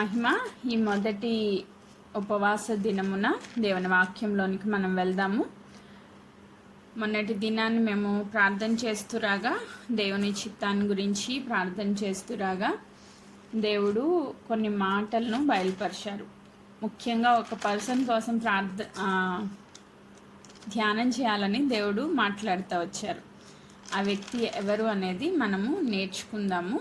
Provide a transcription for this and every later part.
మహిమ. ఈ మొదటి ఉపవాస దినమున దేవుని వాక్యంలోనికి మనం వెళ్దాము. మొన్నటి దినాన్ని మేము ప్రార్థన చేస్తురాగా, దేవుని చిత్తాన్ని గురించి ప్రార్థన చేస్తురాగా దేవుడు కొన్ని మాటలను బయలుపరిచారు. ముఖ్యంగా ఒక పర్సన్ కోసం ధ్యానం చేయాలని దేవుడు మాట్లాడుతూ వచ్చారు. ఆ వ్యక్తి ఎవరు అనేది మనము నేర్చుకుందాము.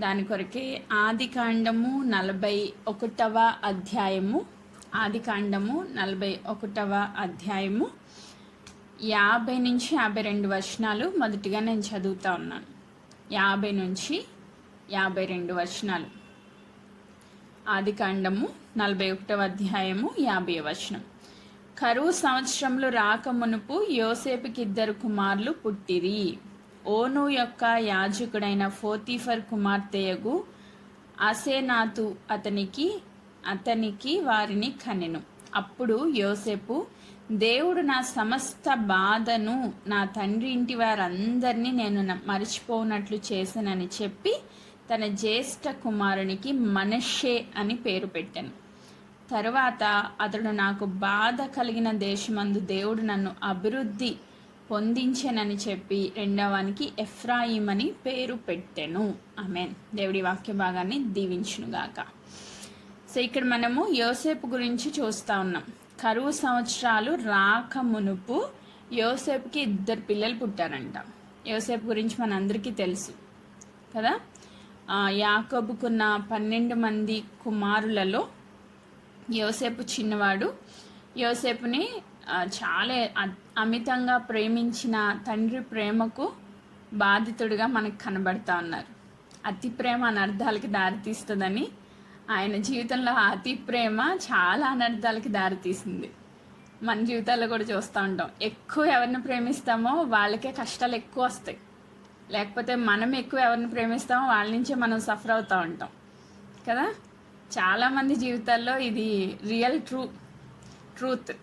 దాని కొరకే ఆదికాండము 41వ అధ్యాయము 41వ అధ్యాయము 50 నుంచి 52 వచనాలు మొదటిగా నేను చదువుతా ఉన్నాను. 50 నుంచి 52 వచనాలు. ఆదికాండము 41వ అధ్యాయము 50వ వచనం. కరువు సంవత్సరములు రాకమునుపు యోసేపుకి 2 కుమారులు పుట్టిరి. ఓను యొక్క యాజకుడైన పోతీఫర్ కుమార్తెయగు అసేనాతు అతనికి వారిని కనెను. అప్పుడు యోసేపు, దేవుడు నా సమస్త బాధను నా తండ్రి ఇంటి వారందరినీ నేను మరిచిపోనట్లు చేశానని చెప్పి తన జ్యేష్ఠ కుమారునికి మనష్షే అని పేరు పెట్టాను. తరువాత అతడు, నాకు బాధ కలిగిన దేశమందు దేవుడు నన్ను అభివృద్ధి పొందించెనని చెప్పి రెండవానికి ఎఫ్రాయిం అని పేరు పెట్టెను. ఆమేన్. దేవుడి వాక్య భాగాన్ని దీవించునుగాక. సో ఇక్కడ మనము యోసేపు గురించి చూస్తూ ఉన్నాం. కరువు సంవత్సరాలు రాకమునుపు యోసేపుకి 2 పిల్లలు పుట్టారంట. యోసేపు గురించి మనందరికీ తెలుసు కదా. యాకోబుకున్న 12 మంది కుమారులలో యోసేపు చిన్నవాడు. యోసేపుని చాలా అమితంగా ప్రేమించిన తండ్రి ప్రేమకు బాధితుడిగా మనకు కనబడతా ఉన్నారు. అతి ప్రేమ అనర్థాలకి దారితీస్తుందని ఆయన జీవితంలో అతి ప్రేమ చాలా అనర్థాలకి దారితీసింది. మన జీవితాల్లో కూడా చూస్తూ ఉంటాం. ఎక్కువ ఎవరిని ప్రేమిస్తామో వాళ్ళకే కష్టాలు ఎక్కువ వస్తాయి. లేకపోతే మనం ఎక్కువ ఎవరిని ప్రేమిస్తామో వాళ్ళ నుంచే మనం సఫర్ అవుతూ ఉంటాం కదా. చాలామంది జీవితాల్లో ఇది రియల్ ట్రూత్.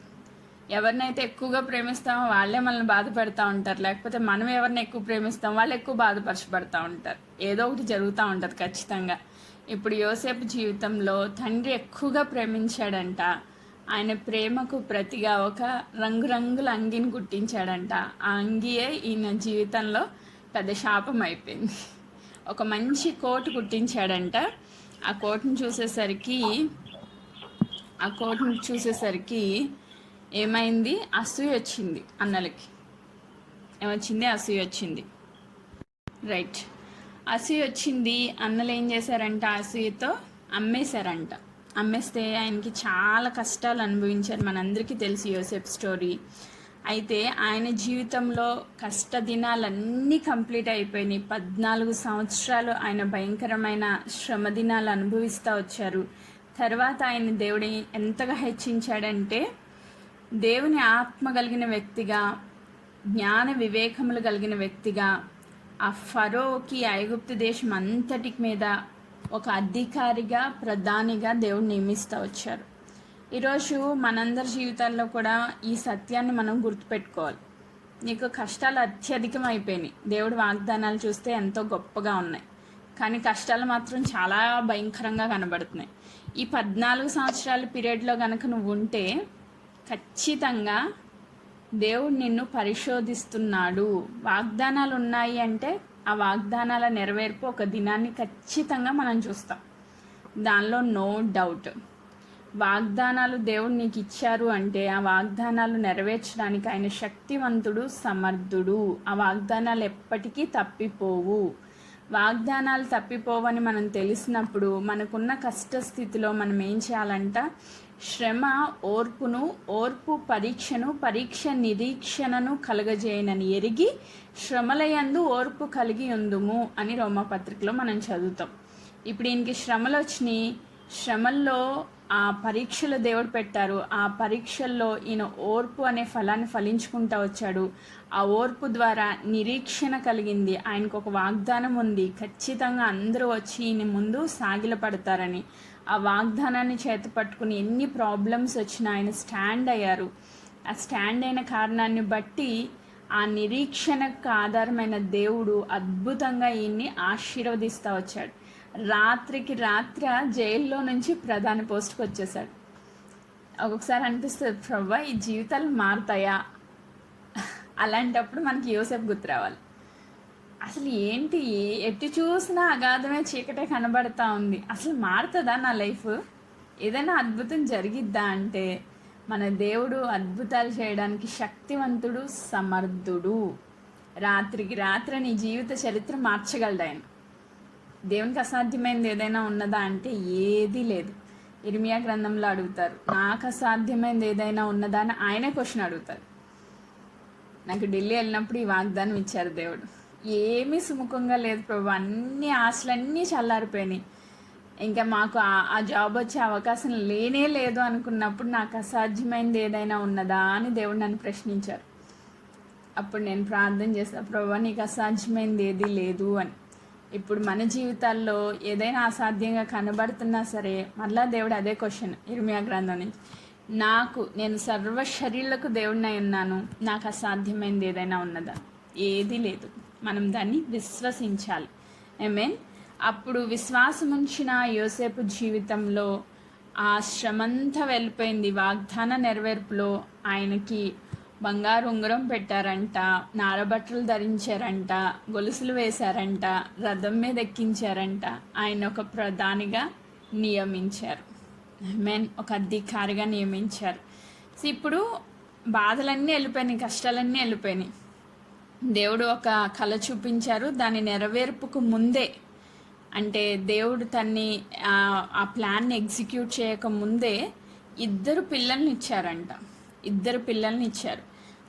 ఎవరినైతే ఎక్కువగా ప్రేమిస్తామో వాళ్ళే మనల్ని బాధ పెడతా ఉంటారు. లేకపోతే మనం ఎవరిని ఎక్కువ ప్రేమిస్తామో వాళ్ళు ఎక్కువ బాధపరచబడతా ఉంటారు. ఏదో ఒకటి జరుగుతూ ఉంటుంది ఖచ్చితంగా. ఇప్పుడు యోసేపు జీవితంలో తండ్రి ఎక్కువగా ప్రేమించాడంట. ఆయన ప్రేమకు ప్రతిగా ఒక రంగురంగుల అంగిని కుట్టించాడంట. ఆ అంగియే ఈయన జీవితంలో పెద్ద శాపం అయిపోయింది. ఒక మంచి కోటు కుట్టించాడంట. ఆ కోటును చూసేసరికి ఏమైంది? అసూయ వచ్చింది. అన్నలకి ఏమొచ్చింది? అసూయ వచ్చింది. రైట్, అసూయ వచ్చింది. అన్నలు ఏం చేశారంట? అసూయతో అమ్మేశారంట. అమ్మేస్తే ఆయనకి చాలా కష్టాలు అనుభవించారు. మనందరికీ తెలిసి యోసేపు స్టోరీ. అయితే ఆయన జీవితంలో కష్ట దినాలన్నీ కంప్లీట్ అయిపోయినాయి. 14 సంవత్సరాలు ఆయన భయంకరమైన శ్రమ దినాలు అనుభవిస్తూ వచ్చారు. తర్వాత ఆయన దేవుడిని ఎంతగా హెచ్చించాడంటే, దేవుని ఆత్మ కలిగిన వ్యక్తిగా, జ్ఞాన వివేకములు కలిగిన వ్యక్తిగా, ఆ ఫరోకి ఐగుప్తు దేశం అంతటి మీద ఒక అధికారిగా, ప్రధానిగా దేవుడు నియమిస్తూ వచ్చారు. ఈరోజు మనందరి జీవితాల్లో కూడా ఈ సత్యాన్ని మనం గుర్తుపెట్టుకోవాలి. నీకు కష్టాలు అత్యధికం అయిపోయినాయి. దేవుడి వాగ్దానాలు చూస్తే ఎంతో గొప్పగా ఉన్నాయి, కానీ కష్టాలు మాత్రం చాలా భయంకరంగా కనబడుతున్నాయి. ఈ 14 సంవత్సరాల పీరియడ్లో కనుక నువ్వు ఉంటే ఖచ్చితంగా దేవుడు నిన్ను పరిశోధిస్తున్నాడు. వాగ్దానాలు ఉన్నాయి అంటే ఆ వాగ్దానాల నెరవేర్పు ఒక దినాన్ని ఖచ్చితంగా మనం చూస్తాం. దానిలో నో డౌట్. వాగ్దానాలు దేవుడు నీకు ఇచ్చారు అంటే ఆ వాగ్దానాలు నెరవేర్చడానికి ఆయన శక్తివంతుడు, సమర్థుడు. ఆ వాగ్దానాలు ఎప్పటికీ తప్పిపోవు. వాగ్దానాలు తప్పిపోవని మనం తెలిసినప్పుడు మనకున్న కష్టస్థితిలో మనం ఏం చేయాలంట? శ్రమ ఓర్పు పరీక్షను, పరీక్ష నిరీక్షణను కలగజేయనని ఎరిగి శ్రమలయందు ఓర్పు కలిగి ఉందుము అని రోమాపత్రికలో మనం చదువుతాం. ఇప్పుడు ఈయనకి శ్రమలు వచ్చినాయి. శ్రమల్లో ఆ పరీక్షలు దేవుడు పెట్టారు. ఆ పరీక్షల్లో ఈయన ఓర్పు అనే ఫలాన్ని ఫలించుకుంటూ వచ్చాడు. ఆ ఓర్పు ద్వారా నిరీక్షణ కలిగింది. ఆయనకు ఒక వాగ్దానం ఉంది, ఖచ్చితంగా అందరూ వచ్చి ఈయన ముందు సాగిలపడతారని. ఆ వాగ్దానాన్ని చేత పట్టుకుని ఎన్ని ప్రాబ్లమ్స్ వచ్చినా ఆయన స్టాండ్ అయ్యారు. ఆ స్టాండ్ అయిన కారణాన్ని బట్టి ఆ నిరీక్షణకు ఆధారమైన దేవుడు అద్భుతంగా ఈయన్ని ఆశీర్వదిస్తూ వచ్చాడు. రాత్రికి రాత్ర జైల్లో నుంచి ప్రధాన పోస్ట్కి వచ్చేసాడు. ఒక్కొక్కసారి అనిపిస్తుంది, ప్రభా ఈ జీవితాలు మారుతాయా? అలాంటప్పుడు మనకి యోసేపు గుర్తు రావాలి. అసలు ఏంటి, ఎటు చూసినా అగాధమే చీకటే కనబడతా ఉంది, అసలు మారుతుందా నా లైఫ్? ఏదైనా అద్భుతం జరిగిద్దా అంటే మన దేవుడు అద్భుతాలు చేయడానికి శక్తివంతుడు, సమర్థుడు. రాత్రికి రాత్రి నీ జీవిత చరిత్ర మార్చగలడు ఆయన. దేవునికి అసాధ్యమైనది ఏదైనా ఉన్నదా అంటే ఏదీ లేదు. ఇర్మియా గ్రంథంలో అడుగుతారు, నాకు అసాధ్యమైనది ఏదైనా ఉన్నదా అని ఆయనే క్వశ్చన్ అడుగుతారు. నాకు ఢిల్లీ వెళ్ళినప్పుడు ఈ వాగ్దానం ఇచ్చారు దేవుడు. ఏమీ సుముఖంగా లేదు ప్రభు, అన్ని ఆశలన్నీ చల్లారిపోయినాయి, ఇంకా మాకు ఆ జాబ్ వచ్చే అవకాశం లేనే లేదు అనుకున్నప్పుడు నాకు అసాధ్యమైనది ఏదైనా ఉన్నదా అని దేవుడు నన్ను ప్రశ్నించారు. అప్పుడు నేను ప్రార్థన చేస్తాను, ప్రభు నీకు అసాధ్యమైనది ఏది లేదు అని. ఇప్పుడు మన జీవితాల్లో ఏదైనా అసాధ్యంగా కనబడుతున్నా సరే మళ్ళా దేవుడు అదే క్వశ్చన్ ఇర్మియా గ్రంథం నుంచి, నేను సర్వ శరీరులకు దేవుడినై ఉన్నాను, నాకు అసాధ్యమైనది ఏదైనా ఉన్నదా? ఏది లేదు. మనం దాన్ని విశ్వసించాలి. ఆమేన్. అప్పుడు విశ్వాసం ఉంచిన యోసేపు జీవితంలో ఆ శ్రమంతా వెళ్ళిపోయింది. వాగ్దాన నెరవేర్పులో ఆయనకి బంగారు ఉంగరం పెట్టారంట, నారబట్టలు ధరించారంట, గొలుసులు వేశారంట, రథం మీద ఎక్కించారంట, ఆయన ఒక ప్రధానిగా నియమించారు. ఆమేన్. ఒక అధికారిగా నియమించారు. సో ఇప్పుడు బాధలన్నీ వెళ్ళిపోయినాయి, కష్టాలన్నీ వెళ్ళిపోయినాయి. దేవుడు ఒక కళ చూపించారు. దాని నెరవేర్పుకు ముందే, అంటే దేవుడు తన్ని ఆ ప్లాన్ని ఎగ్జిక్యూట్ చేయక ముందే ఇద్దరు పిల్లల్ని ఇచ్చారు.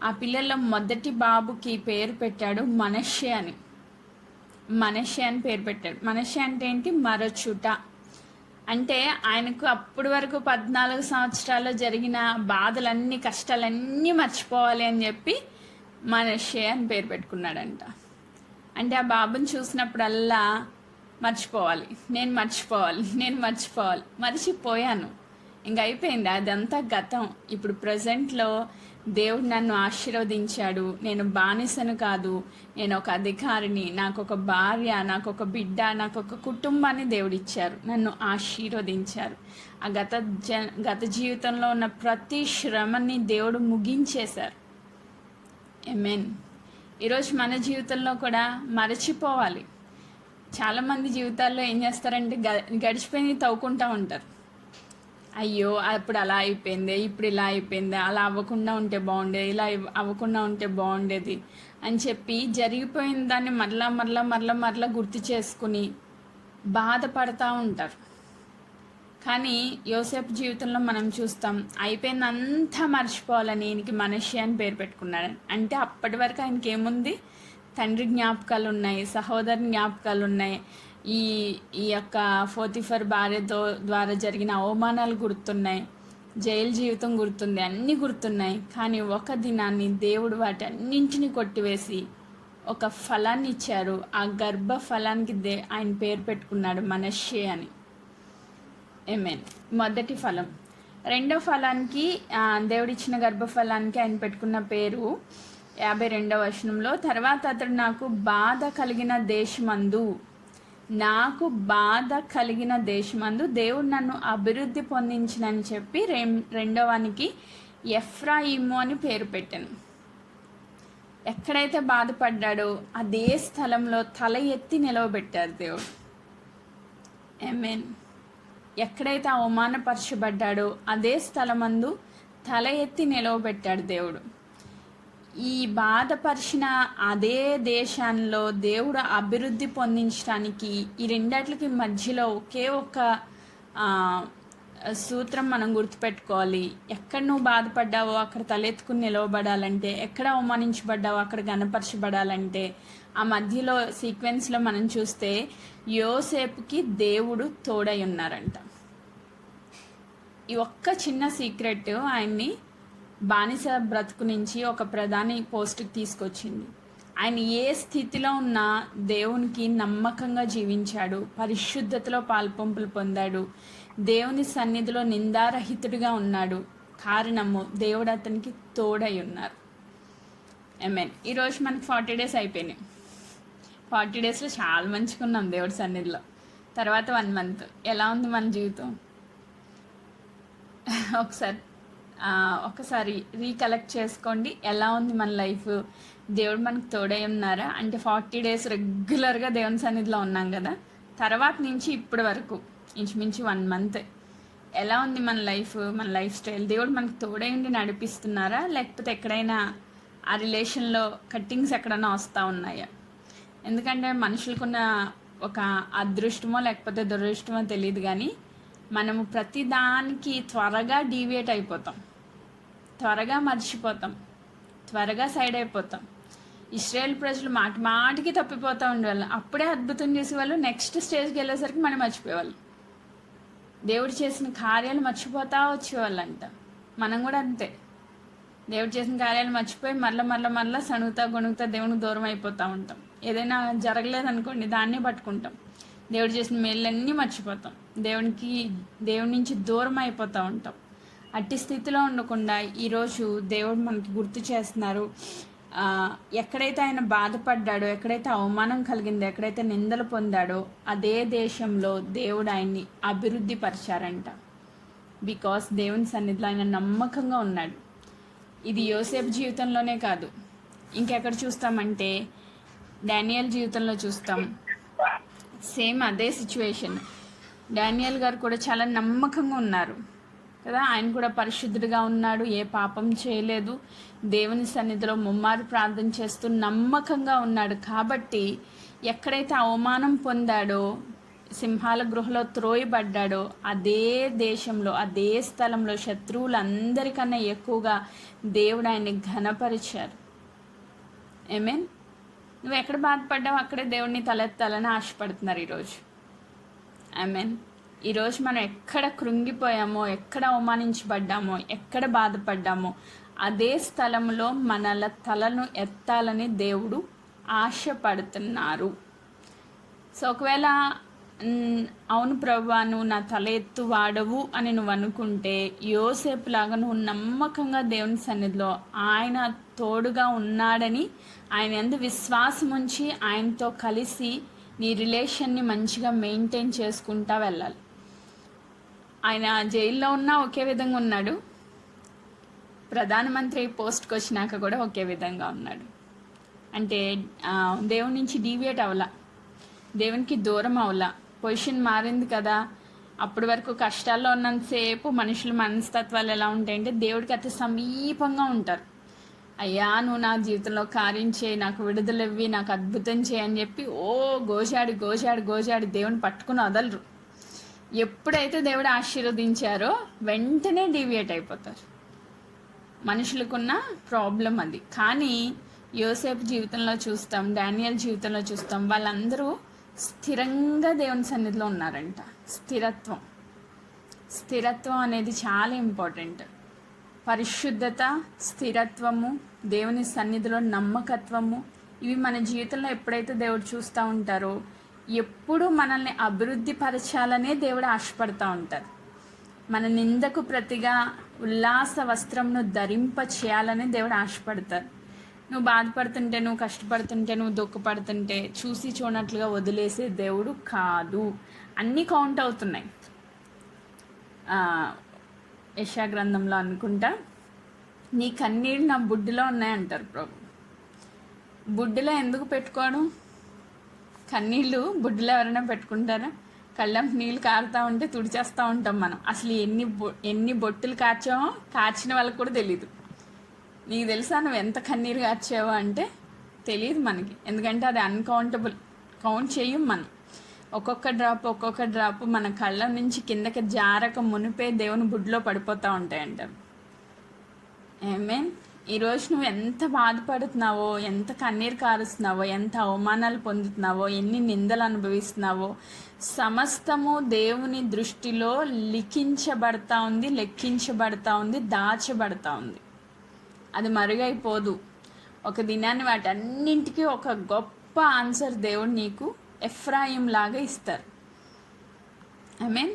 ఆ పిల్లల్లో మొదటి బాబుకి పేరు పెట్టాడు మనష్షే అని పేరు పెట్టాడు. మనష్షే అంటే ఏంటి? మరచుట. అంటే ఆయనకు అప్పటి వరకు 14 సంవత్సరాల్లో జరిగిన బాధలన్నీ, కష్టాలన్నీ మర్చిపోవాలి అని చెప్పి మనష్షే అని పేరు పెట్టుకున్నాడంట. అంటే ఆ బాబుని చూసినప్పుడల్లా నేను మర్చిపోవాలి, మర్చిపోయాను, ఇంక అయిపోయింది, అదంతా గతం. ఇప్పుడు ప్రజెంట్లో దేవుడు నన్ను ఆశీర్వదించాడు, నేను బానిసను కాదు, నేను ఒక అధికారిని, నాకు ఒక భార్య, నాకు ఒక బిడ్డ, నాకు ఒక కుటుంబాన్ని దేవుడు ఇచ్చారు, నన్ను ఆశీర్వదించారు. ఆ గత జీవితంలో ఉన్న ప్రతి శ్రమని దేవుడు ముగించేశారు. ఆమేన్. ఈరోజు మన జీవితంలో కూడా మరచిపోవాలి. చాలామంది జీవితాల్లో ఏం చేస్తారంటే గడిచిపోయి తవ్వుకుంటూ ఉంటారు. అయ్యో అప్పుడు అలా అయిపోయింది, ఇప్పుడు ఇలా అయిపోయింది, అలా అవ్వకుండా ఉంటే బాగుండేది, ఇలా అవ్వకుండా ఉంటే బాగుండేది అని చెప్పి జరిగిపోయిన దాన్ని మరలా గుర్తు చేసుకుని బాధపడతా ఉంటారు. కానీ యోసేపు జీవితంలో మనం చూస్తాం, అయిపోయిందంతా మర్చిపోవాలని ఈయనకి మనష్షే అని పేరు పెట్టుకున్నాడు. అంటే అప్పటి వరకు ఆయనకి ఏముంది? తండ్రి జ్ఞాపకాలు ఉన్నాయి, సహోదరి జ్ఞాపకాలు ఉన్నాయి, ఈ యొక్క పోతిఫర్ భార్యతో ద్వారా జరిగిన అవమానాలు గుర్తున్నాయి, జైలు జీవితం గుర్తుంది, అన్నీ గుర్తున్నాయి. కానీ ఒక దినాన్ని దేవుడు వాటన్నింటినీ కొట్టివేసి ఒక ఫలాన్ని ఇచ్చారు. ఆ గర్భ ఫలానికి ఆయన పేరు పెట్టుకున్నాడు మనష్షే అని. ఆమేన్. మొదటి ఫలం. రెండో ఫలానికి, దేవుడిచ్చిన గర్భఫలానికి ఆయన పెట్టుకున్న పేరు 52వ వచనంలో, తర్వాత అతడు నాకు బాధ కలిగిన దేశమందు దేవుడు నన్ను అభివృద్ధి పొందించినని చెప్పి రెండవానికి ఎఫ్రాయిము అని పేరు పెట్టాను. ఎక్కడైతే బాధపడ్డాడో అదే స్థలంలో తల ఎత్తి నిలవబెట్టారు దేవుడు. ఆమేన్. ఎక్కడైతే అవమానపరచబడ్డాడో అదే స్థలమందు తల ఎత్తి నిలవబెట్టాడు దేవుడు. ఈ బాధపరిచిన అదే దేశంలో దేవుడు అభివృద్ధి పొందించడానికి ఈ రెండిట్లకి మధ్యలో ఒకే ఒక సూత్రం మనం గుర్తుపెట్టుకోవాలి. ఎక్కడ నువ్వు బాధపడ్డావో అక్కడ తలెత్తుకుని నిలవబడాలంటే, ఎక్కడ అవమానించబడ్డావో అక్కడ గణపరచబడాలంటే, ఆ మధ్యలో సీక్వెన్స్లో మనం చూస్తే యోసేపుకి దేవుడు తోడై ఉన్నారంట. ఈ ఒక్క చిన్న సీక్రెట్ ఆయన్ని బానిస బ్రతుకు నుంచి ఒక ప్రధాని పోస్టుకి తీసుకొచ్చింది. ఆయన ఏ స్థితిలో ఉన్నా దేవునికి నమ్మకంగా జీవించాడు, పరిశుద్ధతలో పాల్పంపులు పొందాడు, దేవుని సన్నిధిలో నిందారహితుడిగా ఉన్నాడు. కారణము దేవుడు అతనికి తోడై ఉన్నారు. ఆమేన్. ఈరోజు మనకి 40 days అయిపోయినాయి. 40 daysలో చాలా మంచిగా ఉన్నాం దేవుడి సన్నిధిలో. తర్వాత 1 మంత్. ఎలా ఉంది మన జీవితం? ఒకసారి ఒకసారి రీకలెక్ట్ చేసుకోండి. ఎలా ఉంది మన లైఫ్? దేవుడు మనకు తోడై ఉన్నారా? అంటే 40 డేస్ రెగ్యులర్గా దేవుని సన్నిధిలో ఉన్నాం కదా, తర్వాత నుంచి ఇప్పటి వరకు ఇంచుమించు 1 మంత్ ఎలా ఉంది మన లైఫ్, మన లైఫ్ స్టైల్? దేవుడు మనకు తోడై ఉండి నడిపిస్తున్నారా, లేకపోతే ఎక్కడైనా ఆ రిలేషన్లో కట్టింగ్స్ ఎక్కడైనా వస్తూ ఉన్నాయా? ఎందుకంటే మనుషులకున్న ఒక అదృష్టమో లేకపోతే దురదృష్టమో తెలియదు, కానీ మనము ప్రతి దానికి త్వరగా డీవియేట్ అయిపోతాం, త్వరగా మర్చిపోతాం, త్వరగా సైడ్ అయిపోతాం. ఇశ్రాయేల్ ప్రజలు మాటికి తప్పిపోతూ ఉండేవాళ్ళు. అప్పుడే అద్భుతం చేసేవాళ్ళు, నెక్స్ట్ స్టేజ్కి వెళ్ళేసరికి మనం మర్చిపోయేవాళ్ళు. దేవుడు చేసిన కార్యాలు మర్చిపోతా వచ్చేవాళ్ళంట. మనం కూడా అంతే, దేవుడు చేసిన కార్యాలు మర్చిపోయి మరలా సణుగుతా గొణుగుతా దేవునికి దూరం అయిపోతూ ఉంటాం. ఏదైనా జరగలేదనుకోండి, దాన్నే పట్టుకుంటాం. దేవుడు చేసిన మేళ్ళన్నీ మర్చిపోతాం, దేవుడి నుంచి దూరం అయిపోతూ ఉంటాం. అట్టి స్థితిలో ఉండకుండా ఈరోజు దేవుడు మనకి గుర్తు చేస్తున్నారు. ఎక్కడైతే ఆయన బాధపడ్డాడో, ఎక్కడైతే అవమానం కలిగిందో, ఎక్కడైతే నిందలు పొందాడో అదే దేశంలో దేవుడు ఆయన్ని అభివృద్ధి పరిచారంట. బికాస్ దేవుని సన్నిధిలో ఆయన నమ్మకంగా ఉన్నాడు. ఇది యోసేపు జీవితంలోనే కాదు, ఇంకెక్కడ చూస్తామంటే డానియల్ జీవితంలో చూస్తాం. సేమ్ అదే సిచ్యువేషన్. డానియల్ గారు కూడా చాలా నమ్మకంగా ఉన్నారు కదా, ఆయన కూడా పరిశుద్ధుడిగా ఉన్నాడు, ఏ పాపం చేయలేదు, దేవుని సన్నిధిలో ముమ్మారు ప్రార్థన చేస్తూ నమ్మకంగా ఉన్నాడు. కాబట్టి ఎక్కడైతే అవమానం పొందాడో, సింహాల గృహలో త్రోయబడ్డాడో, అదే దేశంలో అదే స్థలంలో శత్రువులందరికన్నా ఎక్కువగా దేవుడు ఆయన్ని ఘనపరిచారు. ఏమేన్? నువ్వు ఎక్కడ బాధపడ్డావు అక్కడే దేవుడిని తలెత్తాలని ఆశపడుతున్నారు ఈరోజు. ఆమేన్. ఈరోజు మనం ఎక్కడ కృంగిపోయామో, ఎక్కడ అవమానించబడ్డామో, ఎక్కడ బాధపడ్డామో అదే స్థలంలో మనల తలను ఎత్తాలని దేవుడు ఆశపడుతున్నారు. సో ఒకవేళ అవును ప్రభువా, నువ్వు నా తల ఎత్తు వాడవు అని నువ్వు అనుకుంటే, యోసేపు లాగా నువ్వు నమ్మకంగా దేవుని సన్నిధిలో ఆయన తోడుగా ఉన్నాడని ఆయన యందు విశ్వాసం ఉంచి ఆయనతో కలిసి నీ రిలేషన్ని మంచిగా మెయింటైన్ చేసుకుంటా వెళ్ళాలి. ఆయన జైల్లో ఉన్నా ఒకే విధంగా ఉన్నాడు, ప్రధానమంత్రి పోస్ట్కి వచ్చినాక కూడా ఒకే విధంగా ఉన్నాడు. అంటే దేవుని నుంచి డీవియేట్ అవలా, దేవునికి దూరం అవలా. పొజిషన్ మారింది కదా. అప్పటి వరకు కష్టాల్లో ఉన్నంతసేపు మనుషుల మనస్తత్వాలు ఎలా ఉంటాయంటే దేవుడికి అతి సమీపంగా ఉంటారు. అయ్యా నువ్వు నా జీవితంలో కార్యం చేయి, నాకు విడుదల ఇవ్వి, నాకు అద్భుతం చేయి అని చెప్పి గోజాడి దేవుని పట్టుకుని వదలరు. ఎప్పుడైతే దేవుడు ఆశీర్వదించారో వెంటనే డీవియేట్ అయిపోతారు. మనుషులకున్న ప్రాబ్లం అది. కానీ యోసేపు జీవితంలో చూస్తాం, డానియల్ జీవితంలో చూస్తాం, వాళ్ళందరూ స్థిరంగా దేవుని సన్నిధిలో ఉన్నారంట. స్థిరత్వం అనేది చాలా ఇంపార్టెంట్. పరిశుద్ధత, స్థిరత్వము, దేవుని సన్నిధిలో నమ్మకత్వము, ఇవి మన జీవితంలో ఎప్పుడైతే దేవుడు చూస్తూ ఉంటారో ఎప్పుడు మనల్ని అభివృద్ధి పరచాలనే దేవుడు ఆశపడుతూ ఉంటారు. మన నిందకు ప్రతిగా ఉల్లాస వస్త్రంను ధరింప చేయాలని దేవుడు ఆశపడతారు. నువ్వు బాధపడుతుంటే, నువ్వు కష్టపడుతుంటే, నువ్వు దుఃఖపడుతుంటే చూసి చూడనట్లుగా వదిలేసే దేవుడు కాదు. అన్నీ కౌంట్ అవుతున్నాయి. యెషయా గ్రంథంలో అనుకుంటా, నీ కన్నీళ్ళు నా బుడ్డిలో ఉన్నాయంటారు ప్రభు. బుడ్డిలో ఎందుకు పెట్టుకోవడం? కన్నీళ్ళు బుడ్డిలో ఎవరైనా పెట్టుకుంటారా? కళ్ళం నీళ్ళు కారుతూ ఉంటే తుడిచేస్తూ ఉంటాం మనం. అసలు ఎన్ని బొట్టులు కార్చిన వాళ్ళకి కూడా తెలీదు. నీకు తెలుసా నువ్వు ఎంత కన్నీరు కార్చావో అంటే? తెలియదు మనకి, ఎందుకంటే అది అన్కౌంటబుల్, కౌంట్ చేయం మనం. ఒక్కొక్క డ్రాప్ మన కళ్ళ నుంచి కిందకి జారక మునిపే దేవుని బుడ్లో పడిపోతూ ఉంటాయంటారు. ఆమేన్. ఈరోజు నువ్వు ఎంత బాధపడుతున్నావో, ఎంత కన్నీరు కారుస్తున్నావో, ఎంత అవమానాలు పొందుతున్నావో, ఎన్ని నిందలు అనుభవిస్తున్నావో, సమస్తము దేవుని దృష్టిలో లెక్కించబడతా ఉంది, దాచబడతా ఉంది. అది మరుగైపోదు. ఒక దినాన్ని వాటన్నింటికీ ఒక గొప్ప ఆన్సర్ దేవుడు నీకు ఎఫ్రాయిం లాగా ఇస్తారు. ఆమేన్.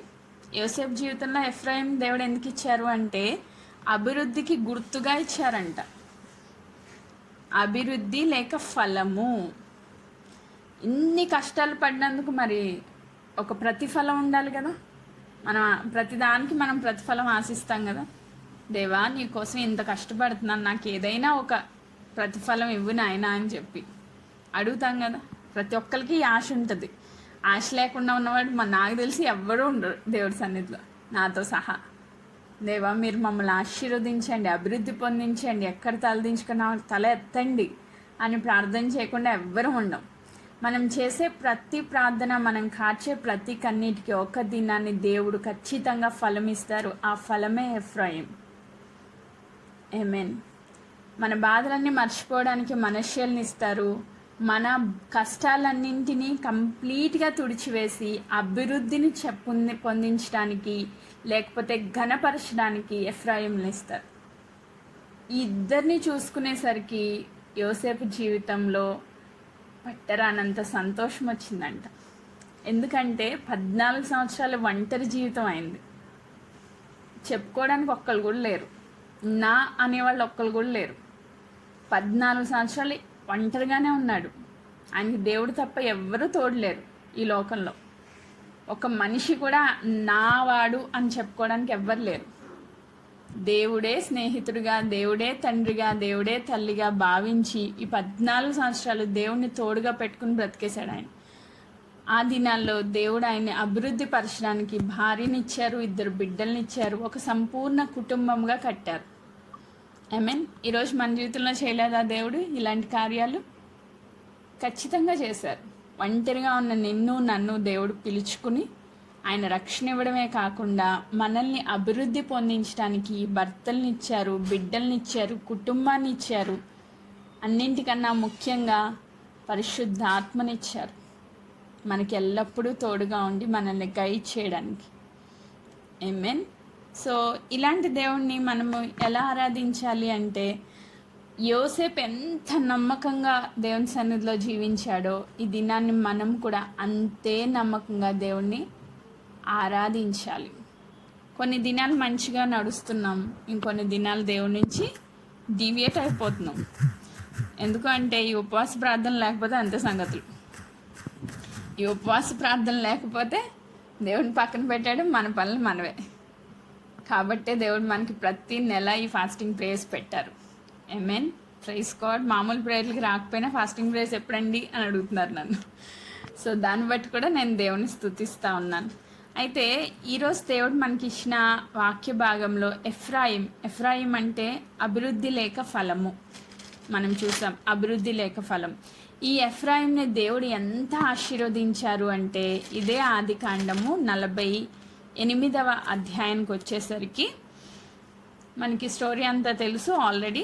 యోసేపు జీవితంలో ఎఫ్రాయిం దేవుడు ఎందుకు ఇచ్చారు అంటే అభివృద్ధికి గుర్తుగా ఇచ్చారంట. అభివృద్ధి లేక ఫలము. ఇన్ని కష్టాలు పడినందుకు మరి ఒక ప్రతిఫలం ఉండాలి కదా. మనం ప్రతిదానికి మనం ప్రతిఫలం ఆశిస్తాం కదా. దేవా నీ కోసం ఇంత కష్టపడుతున్నాను, నాకు ఏదైనా ఒక ప్రతిఫలం ఇవ్వు నాయనా అని చెప్పి అడుగుతాం కదా. ప్రతి ఒక్కరికి ఆశ ఉంటుంది. ఆశ లేకుండా ఉన్నవాడు నాకు తెలిసి ఎవ్వరూ ఉండరు దేవుడి సన్నిధిలో, నాతో సహా. దేవా మీరు మమ్మల్ని ఆశీర్వదించండి, అభివృద్ధి పొందించండి, ఎక్కడ తలదించుకున్నా తల ఎత్తండి అని ప్రార్థన చేయకుండా ఎవ్వరూ ఉండం. మనం చేసే ప్రతి ప్రార్థన, మనం కార్చే ప్రతి కన్నీటికి ఒక దినాన్ని దేవుడు ఖచ్చితంగా ఫలం ఇస్తారు. ఆ ఫలమే ఎఫ్రాయిం. ఆమేన్. మన బాధలన్నీ మర్చిపోవడానికి మనశ్శల్ని ఇస్తారు. మన కష్టాలన్నింటినీ కంప్లీట్గా తుడిచివేసి అభివృద్ధిని పొందించడానికి లేకపోతే ఘనపరచడానికి ఎఫ్రాయింని ఇస్తారు. ఈ ఇద్దరిని చూసుకునేసరికి యోసేపు జీవితంలో పట్టరానంత సంతోషం వచ్చిందంట. ఎందుకంటే 14 సంవత్సరాల ఒంటరి జీవితం అయింది. చెప్పుకోవడానికి ఒక్కళ్ళు కూడా లేరు, నా అనేవాళ్ళు ఒక్కళ్ళు కూడా లేరు. 14 సంవత్సరాలు ఒంటరిగానే ఉన్నాడు. ఆయనకి దేవుడు తప్ప ఎవ్వరూ తోడలేరు ఈ లోకంలో. ఒక మనిషి కూడా నావాడు అని చెప్పుకోవడానికి ఎవ్వరు లేరు. దేవుడే స్నేహితుడిగా, దేవుడే తండ్రిగా, దేవుడే తల్లిగా భావించి ఈ 14 సంవత్సరాలు దేవుడిని తోడుగా పెట్టుకుని బ్రతికేశాడు ఆయన. ఆ దినాల్లో దేవుడు ఆయన్ని అభివృద్ధి పరచడానికి భార్యనిచ్చారు, 2 బిడ్డలనిచ్చారు, ఒక సంపూర్ణ కుటుంబంగా కట్టారు. ఆమేన్. ఈరోజు మన జీవితంలో చేయలేదా దేవుడు ఇలాంటి కార్యాలు? ఖచ్చితంగా చేశారు. ఒంటరిగా ఉన్న నిన్ను నన్ను దేవుడు పిలుచుకుని ఆయన రక్షణ ఇవ్వడమే కాకుండా మనల్ని అభివృద్ధి పొందించడానికి భర్తలనిచ్చారు, బిడ్డలనిచ్చారు, కుటుంబాన్ని ఇచ్చారు. అన్నింటికన్నా ముఖ్యంగా పరిశుద్ధాత్మనిచ్చారు, మనకి ఎల్లప్పుడూ తోడుగా ఉండి మనల్ని గైడ్ చేయడానికి. ఆమేన్. సో ఇలాంటి దేవుణ్ణి మనము ఎలా ఆరాధించాలి అంటే, యోసేపు ఎంత నమ్మకంగా దేవుని సన్నిధిలో జీవించాడో ఈ దినాన్ని మనం కూడా అంతే నమ్మకంగా దేవుణ్ణి ఆరాధించాలి. కొన్ని దినాలు మంచిగా నడుస్తున్నాం, ఇంకొన్ని దినాలు దేవుడి నుంచి డీవియేట్ అయిపోతున్నాం. ఎందుకంటే ఈ ఉపవాస ప్రార్థన లేకపోతే అంతే సంగతులు. ఈ ఉపవాస ప్రార్థన లేకపోతే దేవుడిని పక్కన పెట్టాడు, మన పనులు మనవే. కాబట్టే దేవుడు మనకి ప్రతి నెల ఈ ఫాస్టింగ్ ప్రేయర్స్ పెట్టారు. ఆమేన్. Praise God. మామూలు ప్రేయర్లకి రాకపోయినా ఫాస్టింగ్ ప్రేయర్స్ ఎప్పుడండి అని అడుగుతున్నారు నన్ను. సో దాన్ని బట్టి కూడా నేను దేవుని స్తుతిస్తూ ఉన్నాను. అయితే ఈరోజు దేవుడు మనకి ఇచ్చిన వాక్య భాగంలో ఎఫ్రాయిం అంటే అభివృద్ధి లేక ఫలము. మనం చూసాం అభివృద్ధి లేక ఫలం. ఈ ఎఫ్రాయింని దేవుడు ఎంత ఆశీర్వదించారు అంటే, ఇదే ఆదికాండము 48వ అధ్యాయానికి వచ్చేసరికి మనకి స్టోరీ అంతా తెలుసు ఆల్రెడీ.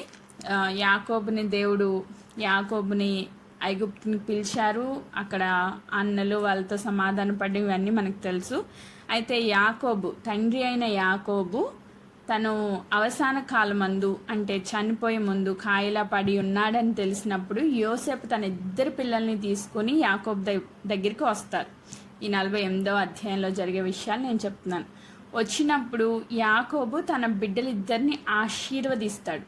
యాకోబుని ఐగుప్తుని పిలిచారు. అక్కడ అన్నలు వాళ్ళతో సమాధానపడి ఇవన్నీ మనకు తెలుసు. అయితే తండ్రి అయిన యాకోబు తను అవసాన కాలమందు అంటే చనిపోయే ముందు కాయలా పడి ఉన్నాడని తెలిసినప్పుడు యోసేపు తన 2 పిల్లల్ని తీసుకొని యాకోబు దగ్గరికి వస్తారు. ఈ 48వ అధ్యాయంలో జరిగే విషయాలు నేను చెప్తున్నాను. వచ్చినప్పుడు యాకోబు తన బిడ్డలిద్దరిని ఆశీర్వదిస్తాడు.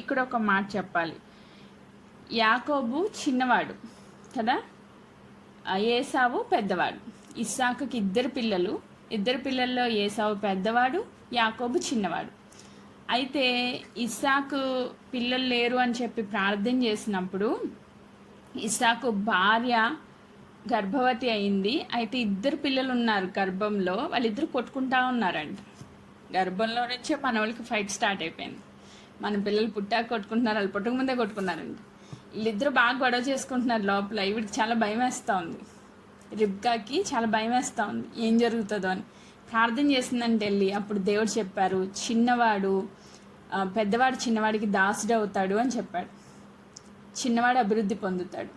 ఇక్కడ ఒక మాట చెప్పాలి. యాకోబు చిన్నవాడు కదా, ఏసావు పెద్దవాడు. ఇస్సాకుకి 2 పిల్లలు. 2 పిల్లల్లో ఏసావు పెద్దవాడు, యాకోబు చిన్నవాడు. అయితే ఇస్సాకు పిల్లలు లేరు అని చెప్పి ప్రార్థన చేసినప్పుడు ఇస్సాకు భార్య గర్భవతి అయింది. అయితే 2 పిల్లలు ఉన్నారు గర్భంలో. వాళ్ళిద్దరు కొట్టుకుంటా ఉన్నారంట. గర్భంలో నుంచే మన వాళ్ళకి ఫైట్ స్టార్ట్ అయిపోయింది. మన పిల్లలు పుట్టాక కొట్టుకుంటున్నారు, వాళ్ళు పుట్టక ముందే కొట్టుకున్నారంట. వీళ్ళిద్దరూ బాగా గొడవ చేసుకుంటున్నారు లోపల. వీడికి చాలా భయం వేస్తూ ఉంది, రిబ్కాకి చాలా భయం వేస్తూ ఉంది ఏం జరుగుతుందో అని. ప్రార్థన చేసిందంటే వెళ్ళి అప్పుడు దేవుడు చెప్పారు, పెద్దవాడు చిన్నవాడికి దాసుడు అవుతాడు అని చెప్పాడు. చిన్నవాడు అభివృద్ధి పొందుతాడు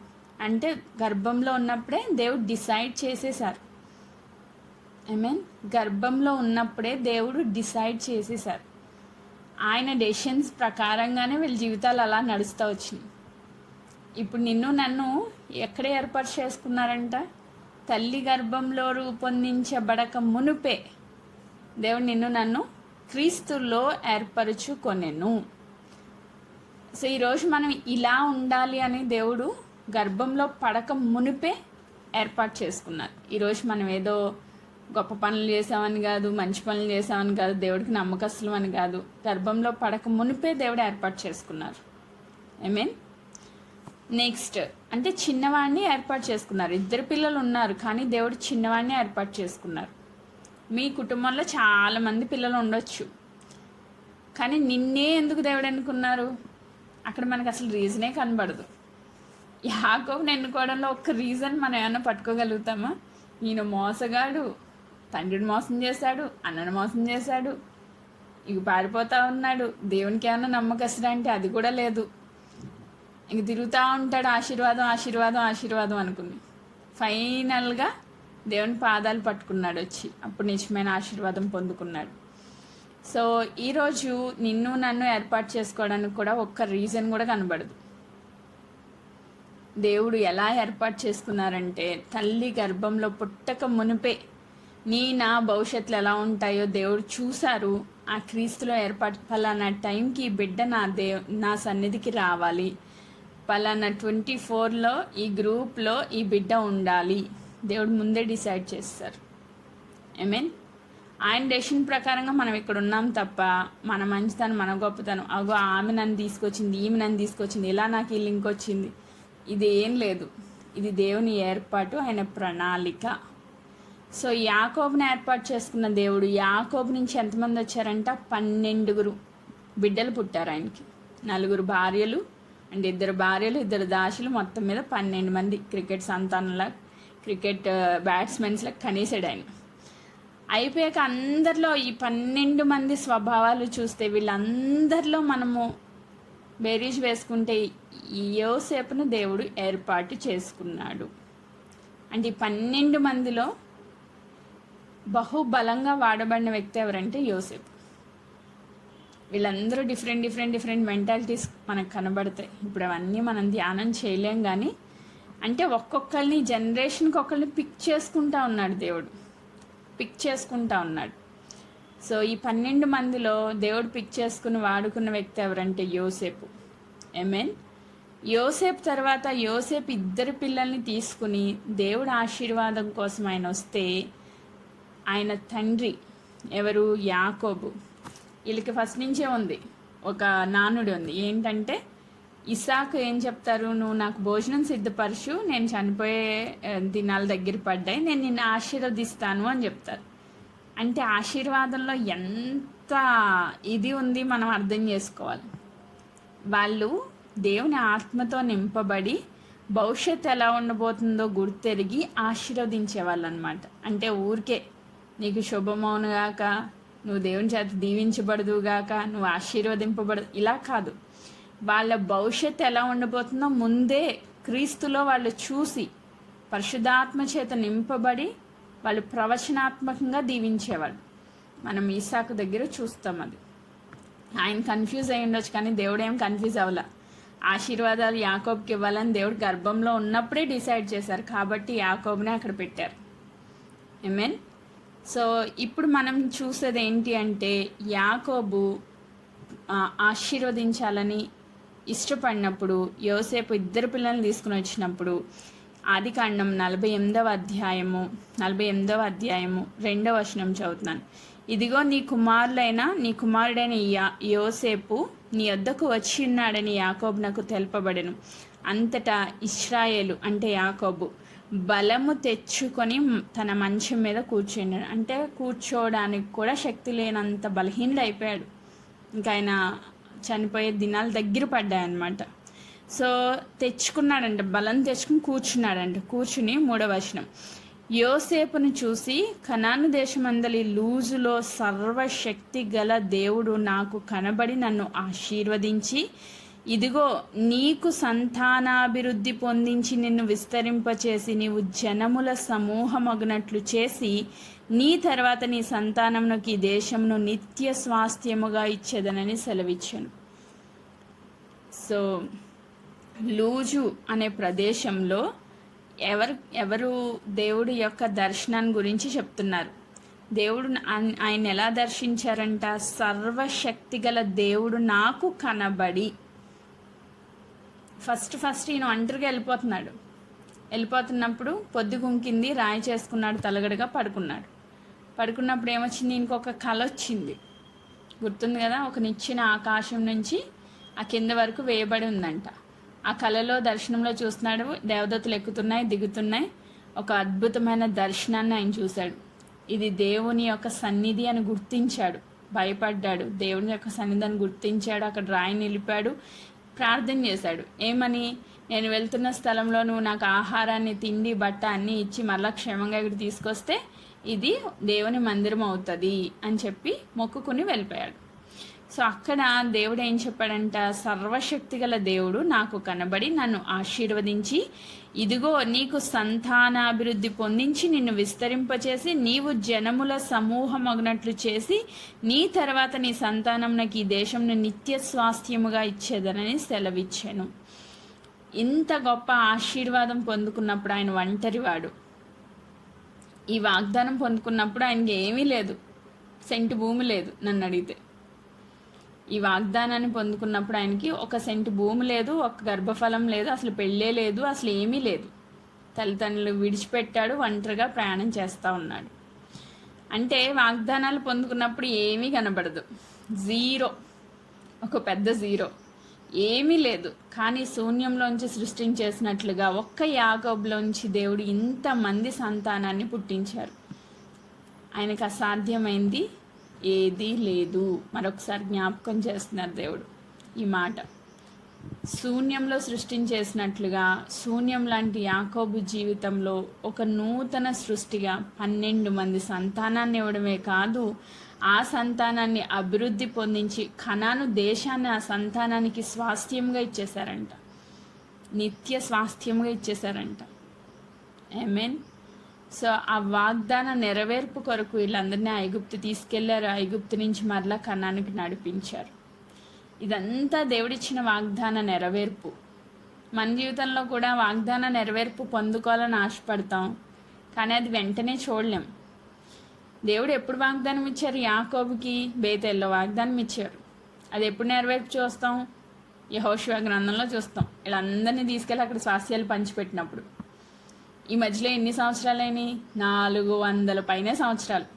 అంటే గర్భంలో ఉన్నప్పుడే దేవుడు డిసైడ్ చేసేసారు. ఆమేన్. గర్భంలో ఉన్నప్పుడే దేవుడు డిసైడ్ చేసేసారు. ఆయన డెసిషన్స్ ప్రకారంగానే వీళ్ళ జీవితాలు అలా నడుస్తూ వచ్చినాయి. ఇప్పుడు నిన్ను నన్ను ఎక్కడ ఏర్పాటు చేసుకున్నారంట? తల్లి గర్భంలో రూపొందించబడక మునుపే దేవుడు నిన్ను నన్ను క్రీస్తులో ఏర్పరచుకొనెను. సో ఈరోజు మనం ఇలా ఉండాలి అని దేవుడు గర్భంలో పడక మునిపే ఏర్పాటు చేసుకున్నారు. ఈరోజు మనం ఏదో గొప్ప పనులు చేసామని కాదు, మంచి పనులు చేసామని కాదు, దేవుడికి నమ్మకస్తులం అని కాదు, గర్భంలో పడక మునిపే దేవుడు ఏర్పాటు చేసుకున్నారు. ఐ మీన్ నెక్స్ట్ అంటే చిన్నవాడిని ఏర్పాటు చేసుకున్నారు. 2 పిల్లలు ఉన్నారు, కానీ దేవుడు చిన్నవాడిని ఏర్పాటు చేసుకున్నారు. మీ కుటుంబంలో చాలామంది పిల్లలు ఉండొచ్చు, కానీ నిన్నే ఎందుకు దేవుడు ఎన్నుకున్నారు? అక్కడ మనకు అసలు రీజనే కనబడదు. యాకోబుని ఎన్నుకోవడంలో ఒక్క రీజన్ మనం ఏమైనా పట్టుకోగలుగుతామా? ఈయన మోసగాడు, తండ్రిని మోసం చేశాడు, అన్నను మోసం చేశాడు, ఇక పారిపోతూ ఉన్నాడు, దేవునికి ఏమైనా నమ్మకస్తుడా అంటే అది కూడా లేదు. ఇంక తిరుగుతూ ఉంటాడు, ఆశీర్వాదం ఆశీర్వాదం ఆశీర్వాదం అనుకుని ఫైనల్గా దేవుని పాదాలు పట్టుకున్నాడు వచ్చి, అప్పుడు నిజమైన ఆశీర్వాదం పొందుకున్నాడు. సో ఈరోజు నిన్ను నన్ను ఏర్పాటు చేసుకోవడానికి కూడా ఒక్క రీజన్ కూడా కనబడదు. దేవుడు ఎలా ఏర్పాటు చేసుకున్నారంటే, తల్లి గర్భంలో పుట్టక మునిపే నా భవిష్యత్తులు ఎలా ఉంటాయో దేవుడు చూశారు. ఆ క్రీస్తులో ఏర్పాటు పలానా టైంకి ఈ బిడ్డ నా సన్నిధికి రావాలి, పలానా 24లో ఈ గ్రూప్లో ఈ బిడ్డ ఉండాలి, దేవుడు ముందే డిసైడ్ చేస్తారు. ఐ మీన్ ఆయన డెసిషన్ ప్రకారంగా మనం ఇక్కడ ఉన్నాం తప్ప మన మంచితనం, మన గొప్పతనం, అగో ఆమె నన్ను తీసుకొచ్చింది, ఈమె నన్ను తీసుకొచ్చింది, ఇలా నాకు ఈ లింక్ వచ్చింది, ఇది ఏం లేదు. ఇది దేవుని ఏర్పాటు, ఆయన ప్రణాళిక. సో యాకోబుని ఏర్పాటు చేసుకున్న దేవుడు, యాకోబు నుంచి ఎంతమంది వచ్చారంట? 12 బిడ్డలు పుట్టారు ఆయనకి. 4 భార్యలు అండ్ 2 భార్యలు, 2 దాసులు, మొత్తం మీద 12 మంది. క్రికెట్ సంతానంలా, క్రికెట్ బ్యాట్స్మెన్స్లా కనేసాడు ఆయన. అయిపోయాక అందరిలో ఈ 12 మంది స్వభావాలు చూస్తే వీళ్ళందరిలో మనము బేరీజ్ వేసుకుంటే యోసేపును దేవుడు ఏర్పాటు చేసుకున్నాడు. అంటే ఈ 12 మందిలో బహుబలంగా వాడబడిన వ్యక్తి ఎవరంటే యోసేపు. వీళ్ళందరూ డిఫరెంట్ మెంటాలిటీస్ మనకు కనబడతాయి. ఇప్పుడు అవన్నీ మనం ధ్యానం చేయలేం, కానీ అంటే ఒక్కొక్కరిని జనరేషన్కి ఒకరిని పిక్ చేసుకుంటా ఉన్నాడు దేవుడు, పిక్ చేసుకుంటా ఉన్నాడు. సో ఈ 12 మందిలో దేవుడు పిక్ చేసుకుని వాడుకున్న వ్యక్తి ఎవరంటే యోసేపు. ఆమేన్. యోసేపు తర్వాత యోసేపు 2 పిల్లల్ని తీసుకుని దేవుడు ఆశీర్వాదం కోసం ఆయన వస్తే, ఆయన తండ్రి ఎవరు? యాకోబు. వీళ్ళకి ఫస్ట్ నుంచే ఉంది ఒక నానుడి ఉంది, ఏంటంటే ఇసాకు ఏం చెప్తారు, నువ్వు నాకు భోజనం సిద్ధపరచు, నేను చనిపోయే దినాల దగ్గర పడ్డాయి, నేను నిన్ను ఆశీర్వదిస్తాను అని చెప్తారు. అంటే ఆశీర్వాదంలో ఎంత ఇది ఉంది మనం అర్థం చేసుకోవాలి. వాళ్ళు దేవుని ఆత్మతో నింపబడి భవిష్యత్తు ఎలా ఉండబోతుందో గుర్తెరిగి ఆశీర్వదించేవాళ్ళు అనమాట. అంటే ఊరికే నీకు శుభమవునుగాక, నువ్వు దేవుని చేత దీవించబడదుగాక, నువ్వు ఆశీర్వదింపబడదు, ఇలా కాదు. వాళ్ళ భవిష్యత్తు ఎలా ఉండబోతుందో ముందే క్రీస్తులో వాళ్ళు చూసి పరిశుద్ధాత్మ చేత నింపబడి వాళ్ళు ప్రవచనాత్మకంగా దీవించేవాళ్ళు. మనం ఈసాకు దగ్గర చూస్తాం. అది ఆయన కన్ఫ్యూజ్ అయ్యి ఉండొచ్చు, కానీ దేవుడు ఏం కన్ఫ్యూజ్ అవ్వాల. ఆశీర్వాదాలు యాకోబుకి ఇవ్వాలని దేవుడు గర్భంలో ఉన్నప్పుడే డిసైడ్ చేశారు, కాబట్టి యాకోబునే అక్కడ పెట్టారు. ఆమేన్. సో ఇప్పుడు మనం చూసేది ఏంటి అంటే, యాకోబు ఆశీర్వదించాలని ఇష్టపడినప్పుడు, యోసేపు 2 పిల్లల్ని తీసుకుని వచ్చినప్పుడు, ఆదికాండం 48వ అధ్యాయము 2వ వచనం చదువుతున్నాను. ఇదిగో నీ కుమారుడైన యోసేపు నీ వద్దకు వచ్చి ఉన్నాడని యాకోబునకు తెలుపబడెను. అంతటా ఇశ్రాయేలు అంటే యాకోబు బలము తెచ్చుకొని తన మంచం మీద కూర్చున్నాడు. అంటే కూర్చోవడానికి కూడా శక్తి లేనంత బలహీనుడు అయిపోయాడు. ఇంకా ఆయన చనిపోయే దినాలు దగ్గర పడ్డాయన్నమాట. సో తెచ్చుకున్నాడంట, బలం తెచ్చుకుని కూర్చున్నాడంట. కూర్చుని 3వ వచనం, యోసేపును చూసి, కనాను దేశమందలి లూజులో సర్వశక్తి గల దేవుడు నాకు కనబడి నన్ను ఆశీర్వదించి, ఇదిగో నీకు సంతానాభివృద్ధి పొందించి నిన్ను విస్తరింపచేసి నీవు జనముల సమూహమగునట్లు చేసి నీ తర్వాత నీ సంతానమునకు ఈ దేశమును నిత్య స్వాస్థ్యముగా ఇచ్చేదనని సెలవిచ్చాను. సో లూజు అనే ప్రదేశంలో ఎవరు దేవుడి యొక్క దర్శనాన్ని గురించి చెప్తున్నారు. దేవుడు ఆయన ఎలా దర్శించారంట? సర్వశక్తి గల దేవుడు నాకు కనబడి. ఫస్ట్ ఈయన ఒంటరిగా వెళ్ళిపోతున్నాడు. వెళ్ళిపోతున్నప్పుడు పొద్దు గుంకింది, రాయి చేసుకున్నాడు, తలగడగా పడుకున్నప్పుడు ఏమొచ్చింది, ఇంకొక కళ వచ్చింది. గుర్తుంది కదా, ఒక నిచ్చిన ఆకాశం నుంచి ఆ కింద వరకు వేయబడి ఉందంట. ఆ కళలో దర్శనంలో చూస్తున్నాడు, దేవదత్తులు ఎక్కుతున్నాయి, దిగుతున్నాయి. ఒక అద్భుతమైన దర్శనాన్ని ఆయన చూశాడు. ఇది దేవుని యొక్క సన్నిధి అని గుర్తించాడు, భయపడ్డాడు. దేవుని యొక్క సన్నిధిని గుర్తించాడు, అక్కడ రాయి నిలిపాడు, ప్రార్థన చేశాడు. ఏమని, నేను వెళ్తున్న స్థలంలో నువ్వు నాకు ఆహారాన్ని, తిండి, బట్ట అన్నీ ఇచ్చి మళ్ళా క్షేమంగా ఇక్కడ తీసుకొస్తే ఇది దేవుని మందిరం అవుతుంది అని చెప్పి మొక్కుకుని వెళ్ళిపోయాడు. సో అక్కడ దేవుడు ఏం చెప్పాడంట, సర్వశక్తి గల దేవుడు నాకు కనబడి నన్ను ఆశీర్వదించి, ఇదిగో నీకు సంతానాభివృద్ధి పొందించి నిన్ను విస్తరింపచేసి నీవు జనముల సమూహమగినట్లు చేసి నీ తర్వాత నీ సంతానంకి ఈ దేశంను నిత్య స్వాస్థ్యముగా ఇచ్చేదనని సెలవిచ్చాను. ఇంత గొప్ప ఆశీర్వాదం పొందుకున్నప్పుడు ఆయన ఒంటరివాడు. ఈ వాగ్దానం పొందుకున్నప్పుడు ఆయనకి ఏమీ లేదు, సెంటు భూమి లేదు. నన్ను అడిగితే ఈ వాగ్దానాన్ని పొందుకున్నప్పుడు ఆయనకి ఒక సెంటు భూమి లేదు, ఒక గర్భఫలం లేదు, అసలు పెళ్ళే లేదు, అసలు ఏమీ లేదు. తల్లిదండ్రులు విడిచిపెట్టాడు, ఒంటరిగా ప్రయాణం చేస్తూ ఉన్నాడు. అంటే వాగ్దానాలు పొందుకున్నప్పుడు ఏమీ కనబడదు, జీరో, ఒక పెద్ద జీరో, ఏమీ లేదు. కానీ శూన్యంలోంచి సృష్టించేసినట్లుగా ఒక్క యాకోబులోంచి దేవుడు ఇంతమంది సంతానాన్ని పుట్టించారు. ఆయనకు అసాధ్యమైంది ఏదీ లేదు. మరొకసారి జ్ఞాపకం చేస్తున్నారు దేవుడు ఈ మాట. శూన్యంలో సృష్టించేసినట్లుగా శూన్యం లాంటి యాకోబు జీవితంలో ఒక నూతన సృష్టిగా 12 మంది సంతానాన్ని ఇవ్వడమే కాదు, ఆ సంతానాన్ని అభివృద్ధి పొందించి కనాను దేశాన్ని ఆ సంతానానికి స్వాస్థ్యంగా ఇచ్చేశారంట, నిత్య స్వాస్థ్యంగా ఇచ్చేశారంట. ఆమేన్. సో ఆ వాగ్దాన నెరవేర్పు కొరకు వీళ్ళందరినీ ఐగుప్తు తీసుకెళ్లారు, ఐగుప్తు నుంచి మరలా కనానికి నడిపించారు. ఇదంతా దేవుడిచ్చిన వాగ్దాన నెరవేర్పు. మన జీవితంలో కూడా వాగ్దాన నెరవేర్పు పొందుకోవాలని ఆశపడతాం, కానీ అది వెంటనే చూడలేం. దేవుడు ఎప్పుడు వాగ్దానం ఇచ్చారు, యాకోబుకి బేతేల్లో వాగ్దానం ఇచ్చారు. అది ఎప్పుడు నెరవేర్పు చూస్తాం, యెహోషువ గ్రంథంలో చూస్తాం. వీళ్ళందరినీ తీసుకెళ్ళి అక్కడ స్వాస్థ్యాలు పంచిపెట్టినప్పుడు. ఈ మధ్యలో ఎన్ని సంవత్సరాలైనాయి, 400 పైనే సంవత్సరాలు.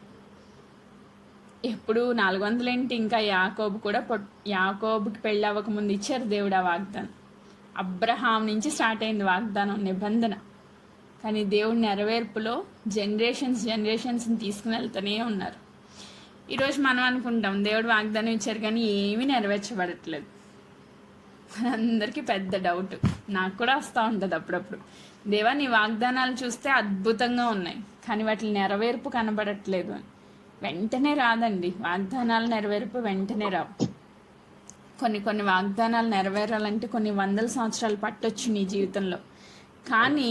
ఎప్పుడు 400 ఏంటి, ఇంకా యాకోబు కూడా యాకోబుకి పెళ్ళి అవ్వకముందు ఇచ్చారు దేవుడు ఆ వాగ్దానం. అబ్రహాం నుంచి స్టార్ట్ అయింది వాగ్దానం, నిబంధన. కానీ దేవుడి నెరవేర్పులో జనరేషన్స్ని తీసుకుని వెళ్తూనే ఉన్నారు. ఈరోజు మనం అనుకుంటాం దేవుడు వాగ్దానం ఇచ్చారు కానీ ఏమీ నెరవేర్చబడట్లేదు. అందరికీ పెద్ద డౌట్, నాకు కూడా వస్తూ ఉంటుంది అప్పుడప్పుడు. దేవా నీ వాగ్దానాలు చూస్తే అద్భుతంగా ఉన్నాయి కానీ వాటి నెరవేర్పు కనబడట్లేదు అని. వెంటనే రాదండి వాగ్దానాల నెరవేర్పు, వెంటనే రావు. కొన్ని వాగ్దానాలు నెరవేరాలంటే కొన్ని 100 సంవత్సరాలు పట్టొచ్చు నీ జీవితంలో. కానీ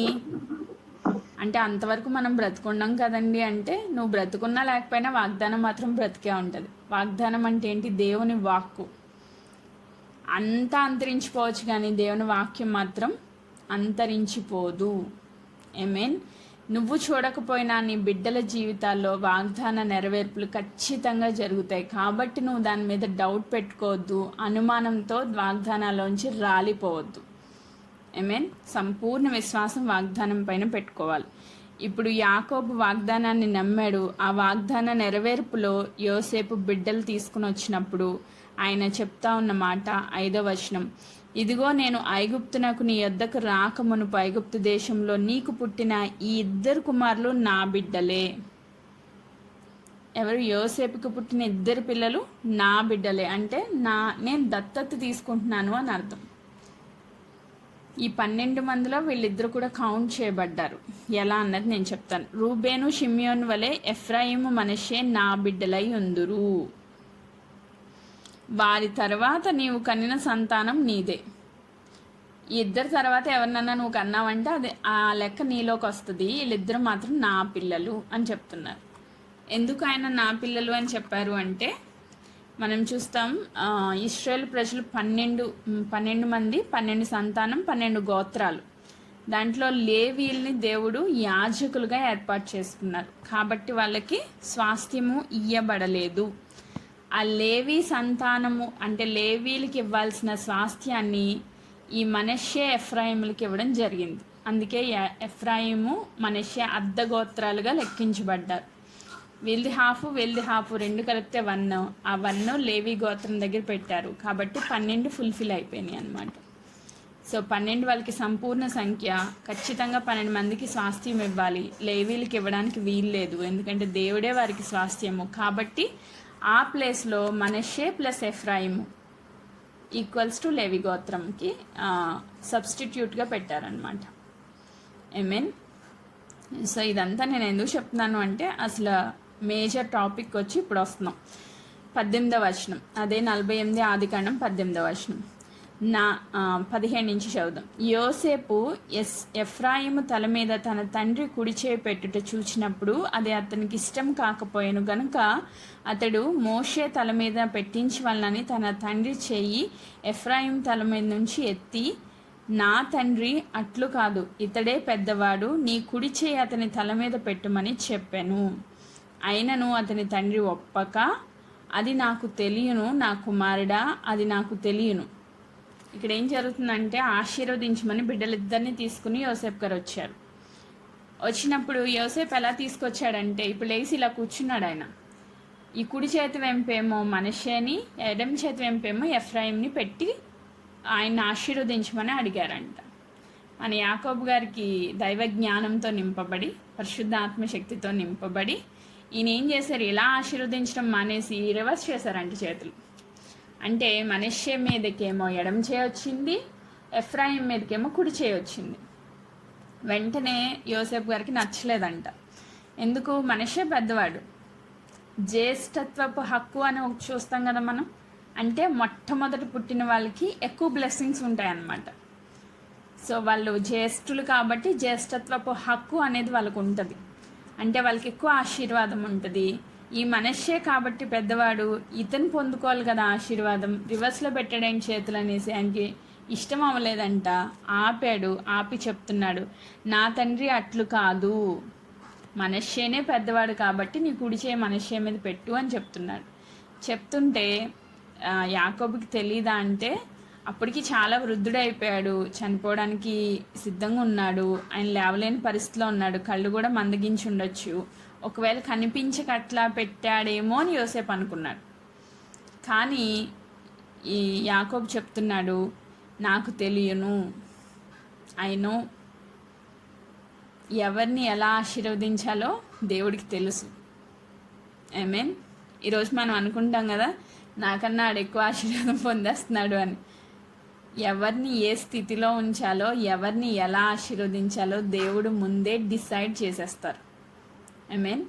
అంటే అంతవరకు మనం బ్రతుకున్నాం కదండి అంటే, నువ్వు బ్రతుకున్నా లేకపోయినా వాగ్దానం మాత్రం బ్రతికే ఉంటుంది. వాగ్దానం అంటే ఏంటి, దేవుని వాక్కు. అంతా అంతరించిపోవచ్చు కానీ దేవుని వాక్యం మాత్రం అంతరించిపోదు. ఆమేన్. నువ్వు చూడకపోయినా నీ బిడ్డల జీవితాల్లో వాగ్దాన నెరవేర్పులు ఖచ్చితంగా జరుగుతాయి. కాబట్టి నువ్వు దాని మీద డౌట్ పెట్టుకోవద్దు, అనుమానంతో వాగ్దానాల్లోంచి రాలిపోవద్దు. ఆమేన్. సంపూర్ణ విశ్వాసం వాగ్దానం పైన పెట్టుకోవాలి. ఇప్పుడు యాకోబు వాగ్దానాన్ని నమ్మాడు. ఆ వాగ్దాన నెరవేర్పులో యోసేపు బిడ్డలు తీసుకుని వచ్చినప్పుడు ఆయన చెప్తా ఉన్న మాట 5వ వచనం, ఇదిగో నేను ఐగుప్తునకు నీ యొద్దకు రాకమునుపు ఐగుప్తు దేశంలో నీకు పుట్టిన ఈ 2 కుమారులు నా బిడ్డలే. ఎవరు, యోసేపుకు పుట్టిన 2 పిల్లలు నా బిడ్డలే. అంటే నేను దత్తత తీసుకుంటున్నాను అని అర్థం. ఈ 12 మందిలో వీళ్ళిద్దరు కూడా కౌంట్ చేయబడ్డారు. ఎలా అన్నది నేను చెప్తాను. రూబేను షిమ్యోన్ వలె ఎఫ్రాయిము మనష్షే నా బిడ్డలై ఉందురు. వారి తర్వాత నీవు కనిన సంతానం నీదే. ఈ 2 తర్వాత ఎవరినన్నా నువ్వు కన్నావంటే అది ఆ లెక్క నీలోకి వస్తుంది. వీళ్ళిద్దరు మాత్రం నా పిల్లలు అని చెప్తున్నారు. ఎందుకు ఆయన నా పిల్లలు అని చెప్పారు అంటే, మనం చూస్తాం ఇశ్రాయేలు ప్రజలు 12 మంది, 12 సంతానం, 12 గోత్రాలు. దాంట్లో లేవీల్ని దేవుడు యాజకులుగా ఏర్పాటు చేసుకున్నారు. కాబట్టి వాళ్ళకి స్వాస్థ్యము ఇయ్యబడలేదు. ఆ లేవీ సంతానము అంటే లేవీలకి ఇవ్వాల్సిన స్వాస్థ్యాన్ని ఈ మనష్షే ఎఫ్రాయిములకి ఇవ్వడం జరిగింది. అందుకే ఎఫ్రాయిము మనష్య అర్ధగోత్రాలుగా లెక్కించబడ్డారు. వీళ్ళది హాఫ్ రెండు కలిపితే 1, ఆ 1 లేవి గోత్రం దగ్గర పెట్టారు కాబట్టి 12 ఫుల్ఫిల్ అయిపోయినాయి అన్నమాట. సో 12 వాళ్ళకి సంపూర్ణ సంఖ్య. ఖచ్చితంగా 12 మందికి స్వాస్థ్యం ఇవ్వాలి, లేవీలకి ఇవ్వడానికి వీలు లేదు, ఎందుకంటే దేవుడే వారికి స్వాస్థ్యము. కాబట్టి ఆ ప్లేస్లో మనష్షే ప్లస్ ఎఫ్రాయిము ఈక్వల్స్ టు లేవి గోత్రంకి సబ్స్టిట్యూట్గా పెట్టారనమాట. మీన్ సో ఇదంతా నేను ఎందుకు చెప్తున్నాను అంటే అసలు మేజర్ టాపిక్ వచ్చి ఇప్పుడు వస్తున్నాం. 18వ వచనం, అదే 48 ఆదికాండం 18వ వచనం 17 నుంచి చదువుదాం. యోసేపు ఎఫ్రాయిము తల మీద తన తండ్రి కుడి చేయి పెట్టుట చూచినప్పుడు అది అతనికి ఇష్టం కాకపోయాను గనుక అతడు మోషే తల మీద పెట్టించవలనని తన తండ్రి చేయి ఎఫ్రాయిం తల మీద నుంచి ఎత్తి, నా తండ్రి అట్లు కాదు, ఇతడే పెద్దవాడు, నీ కుడి చేయి అతని తల మీద పెట్టుమని చెప్పాను. అయినను అతని తండ్రి ఒప్పక, అది నాకు తెలియను నా కుమారుడా, అది నాకు తెలియను. ఇక్కడ ఏం జరుగుతుందంటే ఆశీర్వదించమని బిడ్డలిద్దరిని తీసుకుని యోసేపు గారు వచ్చారు. వచ్చినప్పుడు యోసేపు ఎలా తీసుకొచ్చాడంటే ఇప్పుడు లేచి ఇలా కూర్చున్నాడు. ఆయన ఈ కుడి చేతి వెంపేమో మనష్షేని, ఎడమ చేతి వెంపేమో ఎఫ్రాయింని పెట్టి ఆయన ఆశీర్వదించమని అడిగారంట. మన యాకోబు గారికి దైవ జ్ఞానంతో నింపబడి పరిశుద్ధ ఆత్మశక్తితో నింపబడి ఈయన ఏం చేశారు, ఇలా ఆశీర్వదించడం మానేసి రివర్స్ చేశారంట చేతులు. అంటే మనష్షే మీదకేమో ఎడమ చేయొచ్చింది, ఎఫ్రాయిం మీదకేమో కుడి చేయొచ్చింది. వెంటనే యోసేపు గారికి నచ్చలేదంట. ఎందుకు, మనష్షే పెద్దవాడు, జ్యేష్ఠత్వపు హక్కు అని ఒకటి చూస్తాం కదా మనం, అంటే మొట్టమొదటి పుట్టిన వాళ్ళకి ఎక్కువ బ్లెస్సింగ్స్ ఉంటాయన్నమాట. సో వాళ్ళు జ్యేష్ఠులు కాబట్టి జ్యేష్ఠత్వపు హక్కు అనేది వాళ్ళకు ఉంటుంది, అంటే వాళ్ళకి ఎక్కువ ఆశీర్వాదం ఉంటుంది. ఈ మనష్షే కాబట్టి పెద్దవాడు, ఇతను పొందుకోవాలి కదా ఆశీర్వాదం, రివర్స్లో పెట్టాడని చేతులు అనేసి ఆయనకి ఇష్టం అవ్వలేదంట. ఆపి చెప్తున్నాడు, నా తండ్రి అట్లు కాదు, మనష్షేనే పెద్దవాడు కాబట్టి నీ కుడి చేయి మనష్షే మీద పెట్టు అని చెప్తున్నాడు. చెప్తుంటే యాకోబుకి తెలీదా అంటే అప్పటికి చాలా వృద్ధుడైపోయాడు, చనిపోవడానికి సిద్ధంగా ఉన్నాడు, ఆయన లేవలేని పరిస్థితిలో ఉన్నాడు, కళ్ళు కూడా మందగించి ఉండొచ్చు. ఒకవేళ కనిపించక అట్లా పెట్టాడేమో అని యోసేపు అనుకున్నాడు. కానీ ఈ యాకోబు చెప్తున్నాడు, నాకు తెలియను, నో, ఎవరిని ఎలా ఆశీర్వదించాలో దేవుడికి తెలుసు. మీన్ ఈరోజు మనం అనుకుంటాం కదా, నాకన్నా ఆడు ఎక్కువ ఆశీర్వాదం పొందేస్తున్నాడు అని. ఎవరిని ఏ స్థితిలో ఉంచాలో, ఎవరిని ఎలా ఆశీర్వదించాలో దేవుడు ముందే డిసైడ్ చేసేస్తారు. మీన్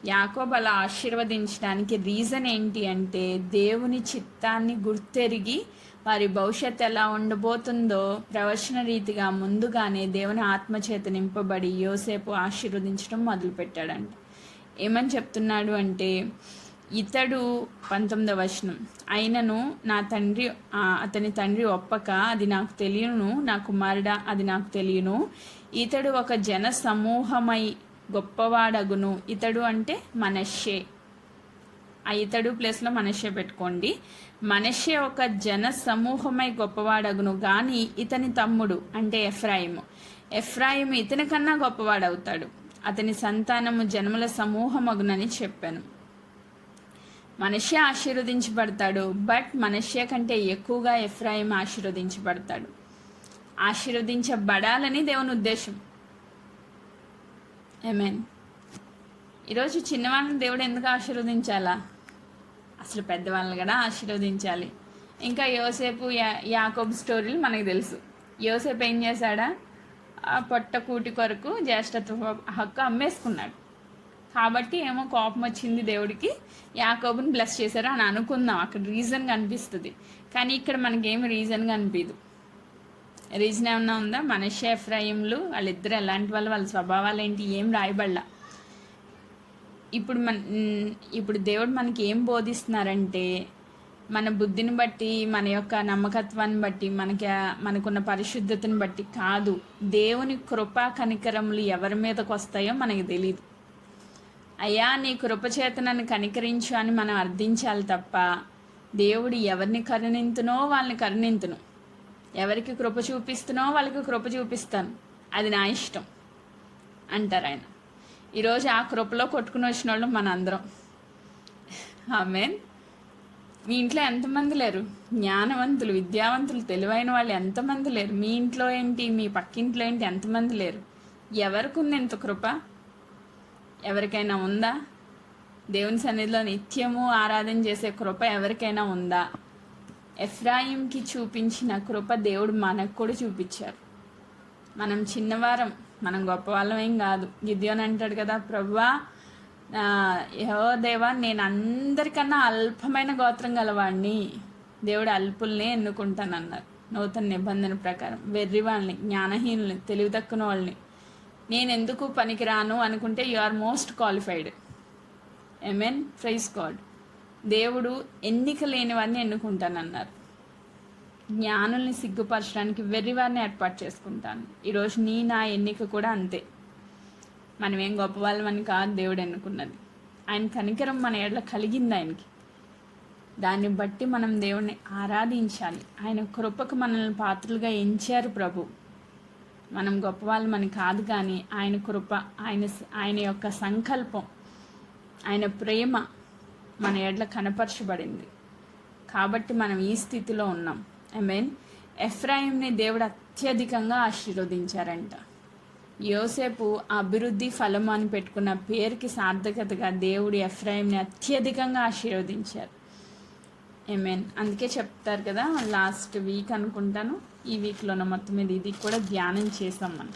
యాకోబు అలా ఆశీర్వదించడానికి రీజన్ ఏంటి అంటే దేవుని చిత్తాన్ని గుర్తెరిగి వారి భవిష్యత్తు ఎలా ఉండబోతుందో ప్రవచన రీతిగా ముందుగానే దేవుని ఆత్మచేత నింపబడి యోసేపు ఆశీర్వదించడం మొదలుపెట్టాడంట. ఏమని చెప్తున్నాడు అంటే, ఇతడు 19వ వచనం, అయినను నా తండ్రి అతని తండ్రి ఒప్పక, అది నాకు తెలియను నా కుమారుడా, అది నాకు తెలియను, ఇతడు ఒక జన సమూహమై గొప్పవాడగును. ఇతడు అంటే మనష్షే, ఆ ఇతడు ప్లేస్లో మనష్షే పెట్టుకోండి. మనష్షే ఒక జన సమూహమై గొప్పవాడగును, కానీ ఇతని తమ్ముడు అంటే ఎఫ్రాయిము ఇతని కన్నా గొప్పవాడవుతాడు, అతని సంతానము జనముల సమూహమగునని చెప్పాను. మనష్షే ఆశీర్వదించబడతాడు, బట్ మనష్షే కంటే ఎక్కువగా ఎఫ్రాయిం ఆశీర్వదించబడతాడు. ఆశీర్వదించబడాలని దేవుని ఉద్దేశం. మీన్ ఈరోజు చిన్నవాళ్ళని దేవుడు ఎందుకు ఆశీర్వదించాలా, అసలు పెద్దవాళ్ళని కూడా ఆశీర్వదించాలి. ఇంకా యోసేపు యాకోబు స్టోరీలు మనకు తెలుసు. యోసేపు ఏం చేశాడా, ఆ పొట్ట కూటి కొరకు జ్యేష్ఠత్వ హక్కు అమ్మేసుకున్నాడు. కాబట్టి ఏమో కోపం వచ్చింది దేవుడికి, యాకోబుని బ్లెస్ చేశారు అని అనుకుందాం, అక్కడ రీజన్ కనిపిస్తుంది. కానీ ఇక్కడ మనకేమి రీజన్ కనిపించదు. రీజన్ ఏమన్నా ఉందా? మనష్షే ఎఫ్రాయిములు వాళ్ళిద్దరు ఎలాంటి వాళ్ళు, వాళ్ళ స్వభావాలు ఏంటి, ఏం రాయబడలా. ఇప్పుడు దేవుడు మనకి ఏం బోధిస్తున్నారంటే, మన బుద్ధిని బట్టి, మన యొక్క నమ్మకత్వాన్ని బట్టి, మనకున్న పరిశుద్ధతని బట్టి కాదు, దేవుని కృపా కనికరములు ఎవరి మీదకి వస్తాయో మనకి తెలియదు. అయ్యా నీ కృపచేత నన్ను కనికరించు అని మనం అర్థించాలి తప్ప, దేవుడు ఎవరిని కరుణింతునో వాళ్ళని కరుణింతును, ఎవరికి కృప చూపిస్తునో వాళ్ళకి కృప చూపిస్తాను అది నా ఇష్టం అంటారు ఆయన. ఈరోజు ఆ కృపలో కొట్టుకుని వచ్చిన వాళ్ళు మన అందరం. ఆమేన్. మీ ఇంట్లో ఎంతమంది లేరు? జ్ఞానవంతులు, విద్యావంతులు, తెలివైన వాళ్ళు ఎంతమంది లేరు? మీ ఇంట్లో ఏంటి, మీ పక్కింట్లో ఏంటి, ఎంతమంది లేరు? ఎవరికి ఉంది ఇంత కృప? ఎవరికైనా ఉందా? దేవుని సన్నిధిలో నిత్యము ఆరాధన చేసే కృప ఎవరికైనా ఉందా? ఎఫ్రాయింకి చూపించిన కృప దేవుడు మనకు కూడా చూపించారు. మనం చిన్నవారం, మనం గొప్పవాళ్ళం ఏం కాదు. గిద్యోని అంటాడు కదా, ప్రభువా యెహోవా నేను అందరికన్నా అల్పమైన గోత్రం గలవాడిని, దేవుడు అల్పుల్నే ఎన్నుకుంటానన్నారు నూతన నిబంధన ప్రకారం. వెర్రి వాళ్ళని, జ్ఞానహీనుల్ని, తెలివి తక్కువ వాళ్ళని నేను ఎందుకు పనికిరాను అనుకుంటే you are most qualified. Amen. Praise God. దేవుడు ఎన్నిక లేని వారిని ఎన్నుకుంటానన్నారు. జ్ఞానుల్ని సిగ్గుపరచడానికి వెర్రివారిని ఏర్పాటు చేసుకుంటాను. ఈరోజు నా ఎన్నిక కూడా అంతే. మనం ఏం గొప్ప వాళ్ళమని కాదు దేవుడు ఎన్నుకున్నది. ఆయన కనికరం మన ఏళ్ళ కలిగింది ఆయనకి. దాన్ని బట్టి మనం దేవుడిని ఆరాధించాలి. ఆయన కృపకు మనల్ని పాత్రలుగా ఎంచారు ప్రభు. మనం గొప్ప వాళ్ళమని కాదు, కానీ ఆయన కృప, ఆయన యొక్క సంకల్పం, ఆయన ప్రేమ మన ఏళ్ళ కనపరచబడింది కాబట్టి మనం ఈ స్థితిలో ఉన్నాం. ఆమేన్. ఎఫ్రాయింని దేవుడు అత్యధికంగా ఆశీర్వదించారంట. యోసేపు అభివృద్ధి ఫలము అని పెట్టుకున్న పేరుకి సార్థకతగా దేవుడు ఎఫ్రాయింని అత్యధికంగా ఆశీర్వదించారు. ఆమేన్. అందుకే చెప్తారు కదా, లాస్ట్ వీక్ అనుకుంటాను, ఈ వీక్లోనే మొత్తం మీద ఇది కూడా ధ్యానం చేసాం మనం.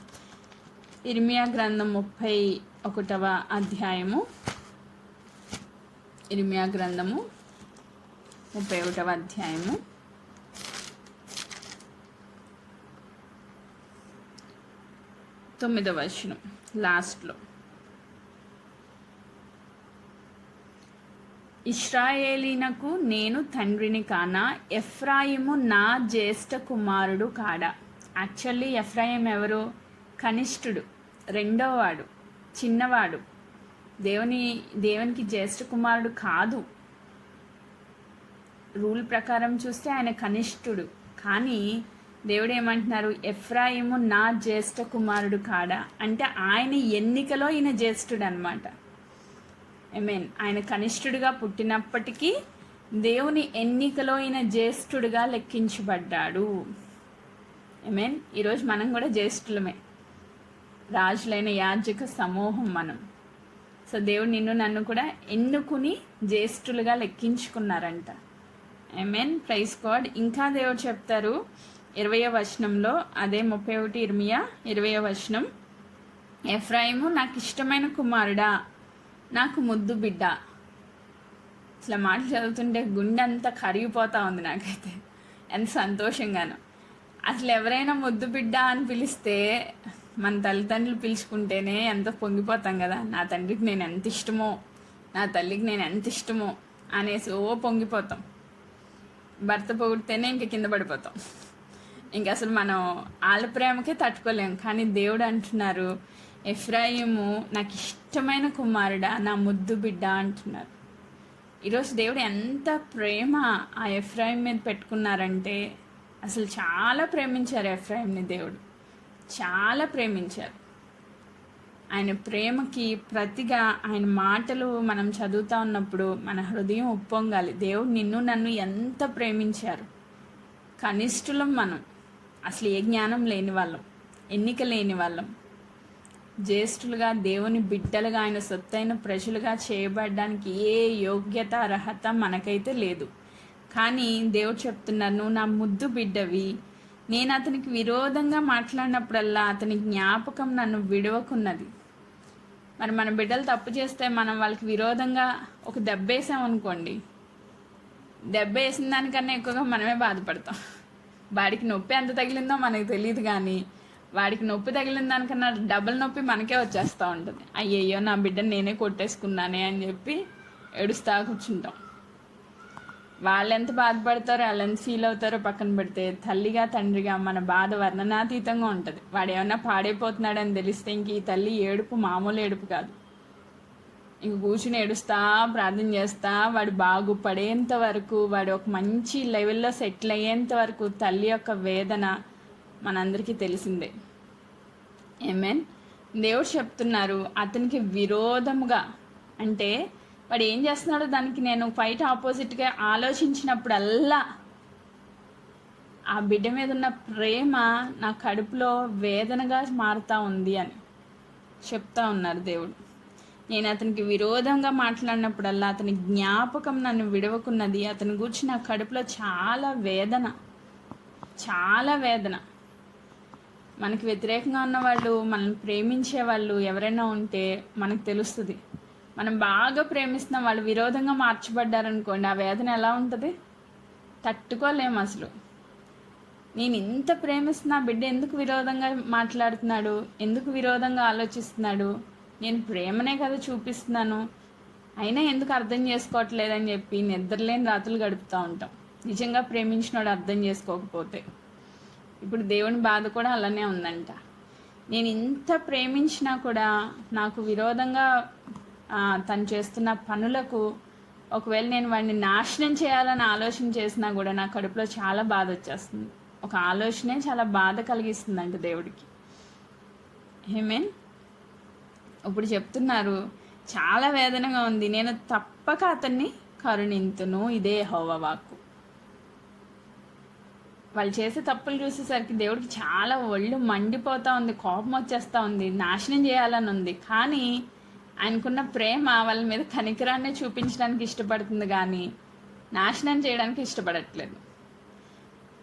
ఇర్మియా గ్రంథం 31వ అధ్యాయము. ఇర్మియా గ్రంథము 31వ అధ్యాయము 9వ వచనం లాస్ట్లో. ఇశ్రాయేలీనకు నేను తండ్రిని కానా, ఎఫ్రాయిము నా జ్యేష్ఠ కుమారుడు కాడా. యాక్చువల్లీ ఎఫ్రాయిం ఎవరు? కనిష్ఠుడు, రెండోవాడు, చిన్నవాడు. దేవునికి జ్యేష్ఠ కుమారుడు కాదు. రూల్ ప్రకారం చూస్తే ఆయన కనిష్ఠుడు. కానీ దేవుడు ఏమంటున్నారు? ఎఫ్రాయిము నా జ్యేష్ఠ కుమారుడు కాడా అంటే ఆయన ఎన్నికలో ఈయన జ్యేష్ఠుడు అనమాట. ఐ ఆయన కనిష్ఠుడిగా పుట్టినప్పటికీ దేవుని ఎన్నికలో ఈయన జ్యేష్ఠుడిగా లెక్కించబడ్డాడు. ఐ ఈరోజు మనం కూడా జ్యేష్ఠులమే, రాజులైన యాజక సమూహం మనం. సో దేవుడు నిన్ను నన్ను కూడా ఎన్నుకుని జ్యేష్ఠులుగా లెక్కించుకున్నారంట. ఆమేన్. Praise God. ఇంకా దేవుడు చెప్తారు 20వ వచనంలో, అదే 31 ఇర్మియా 20వ వచనం, ఎఫ్రాయిము నాకు ఇష్టమైన కుమారుడా, నాకు ముద్దు బిడ్డ. ఇట్లా మాటలు చదువుతుంటే గుండె అంతా కరిగిపోతూ ఉంది నాకైతే, ఎంత సంతోషంగానో. అసలు ఎవరైనా ముద్దు బిడ్డ అని పిలిస్తే, మన తల్లిదండ్రులు పిలుచుకుంటేనే ఎంత పొంగిపోతాం కదా. నా తండ్రికి నేను ఎంత ఇష్టమో, నా తల్లికి నేను ఎంత ఇష్టమో అనేసి పొంగిపోతాం. భర్త పొగిడితేనే ఇంక కింద పడిపోతాం. ఇంక అసలు మనం వాళ్ళ ప్రేమకే తట్టుకోలేము. కానీ దేవుడు అంటున్నారు, ఎఫ్రాయిము నాకు ఇష్టమైన కుమారుడా, నా ముద్దు బిడ్డ అంటున్నారు. ఈరోజు దేవుడు ఎంత ప్రేమ ఆ ఎఫ్రాయిం మీద పెట్టుకున్నారంటే, అసలు చాలా ప్రేమించారు ఎఫ్రాయింని. దేవుడు చాలా ప్రేమించారు. ఆయన ప్రేమకి ప్రతిగా ఆయన మాటలు మనం చదువుతూ ఉన్నప్పుడు మన హృదయం ఉప్పొంగాలి. దేవుడు నిన్ను నన్ను ఎంత ప్రేమించారు. కనిష్ఠులం మనం, అసలు ఏ జ్ఞానం లేని వాళ్ళం, ఎన్నిక లేని వాళ్ళం. జ్యేష్ఠులుగా, దేవుని బిడ్డలుగా, ఆయన సొత్తైన ప్రజలుగా చేయబడడానికి ఏ యోగ్యత, అర్హత మనకైతే లేదు. కానీ దేవుడు చెప్తున్నారు, నువ్వు నా ముద్దు బిడ్డవి. నేను అతనికి విరోధంగా మాట్లాడినప్పుడల్లా అతని జ్ఞాపకం నన్ను విడవకున్నది. మరి మన బిడ్డలు తప్పు చేస్తే మనం వాళ్ళకి విరోధంగా ఒక దెబ్బ వేసామనుకోండి, దెబ్బ వేసిన దానికన్నా ఎక్కువగా మనమే బాధపడతాం. వాడికి నొప్పి ఎంత తగిలిందో మనకు తెలియదు, కానీ వాడికి నొప్పి తగిలిన దానికన్నా డబుల్ నొప్పి మనకే వచ్చేస్తూ ఉంటుంది. అయ్యయ్యో నా బిడ్డని నేనే కొట్టేసుకున్నానే అని చెప్పి ఏడుస్తా కూర్చుంటాం. వాళ్ళు ఎంత బాధపడతారో, వాళ్ళు ఎంత ఫీల్ అవుతారో పక్కన పెడితే, తల్లిగా తండ్రిగా మన బాధ వర్ణనాతీతంగా ఉంటుంది. వాడు ఏమన్నా పాడైపోతున్నాడని తెలిస్తే ఇంక ఈ తల్లి ఏడుపు మామూలు ఏడుపు కాదు. ఇంక కూర్చుని ఏడుస్తా, ప్రార్థన చేస్తా, వాడు బాగుపడేంత వరకు, వాడు ఒక మంచి లెవెల్లో సెటిల్ అయ్యేంత వరకు తల్లి యొక్క వేదన మనందరికీ తెలిసిందే. ఆమేన్. దేవుడు చెప్తున్నారు అతనికి విరోధముగా, అంటే వాడు ఏం చేస్తున్నాడో దానికి నేను ఫైట్ ఆపోజిట్గా ఆలోచించినప్పుడల్లా ఆ బిడ్డ మీద ఉన్న ప్రేమ నా కడుపులో వేదనగా మారుతూ ఉంది అని చెప్తా ఉన్నారు దేవుడు. నేను అతనికి విరోధంగా మాట్లాడినప్పుడల్లా అతని జ్ఞాపకం నన్ను విడవకున్నది. అతని గురించి నా కడుపులో చాలా వేదన, చాలా వేదన. మనకి వ్యతిరేకంగా ఉన్న వాళ్ళు, మనల్ని ప్రేమించే వాళ్ళు ఎవరైనా ఉంటే మనకు తెలుస్తుంది. మనం బాగా ప్రేమిస్తున్నాం, వాళ్ళు విరోధంగా మార్చబడ్డారనుకోండి, ఆ వేదన ఎలా ఉంటుంది? తట్టుకోలేము అసలు. నేను ఇంత ప్రేమిస్తున్నా, బిడ్డ ఎందుకు విరోధంగా మాట్లాడుతున్నాడు, ఎందుకు విరోధంగా ఆలోచిస్తున్నాడు, నేను ప్రేమనే కదా చూపిస్తున్నాను, అయినా ఎందుకు అర్థం చేసుకోవట్లేదని చెప్పి నిద్రలేని రాత్రులు గడుపుతూ ఉంటాం, నిజంగా ప్రేమించినోడు అర్థం చేసుకోకపోతే. ఇప్పుడు దేవుని బాధ కూడా అలానే ఉందంట. నేను ఇంత ప్రేమించినా కూడా నాకు విరోధంగా తను చేస్తున్న పనులకు, ఒకవేళ నేను వాడిని నాశనం చేయాలని ఆలోచన చేసినా కూడా నా కడుపులో చాలా బాధ వచ్చేస్తుంది. ఒక ఆలోచనే చాలా బాధ కలిగిస్తుందంట దేవుడికి. ఆమేన్. ఇప్పుడు చెప్తున్నారు చాలా వేదనగా ఉంది, నేను తప్పక అతన్ని కరుణింతును, ఇదే యెహోవా వాక్కు. వాళ్ళు చేసే తప్పులు చూసేసరికి దేవుడికి చాలా ఒళ్ళు మండిపోతూ ఉంది, కోపం వచ్చేస్తూ ఉంది, నాశనం చేయాలని ఉంది. కానీ ఆయనకున్న ప్రేమ వాళ్ళ మీద కనికరాన్ని చూపించడానికి ఇష్టపడుతుంది, కానీ నాశనం చేయడానికి ఇష్టపడట్లేదు.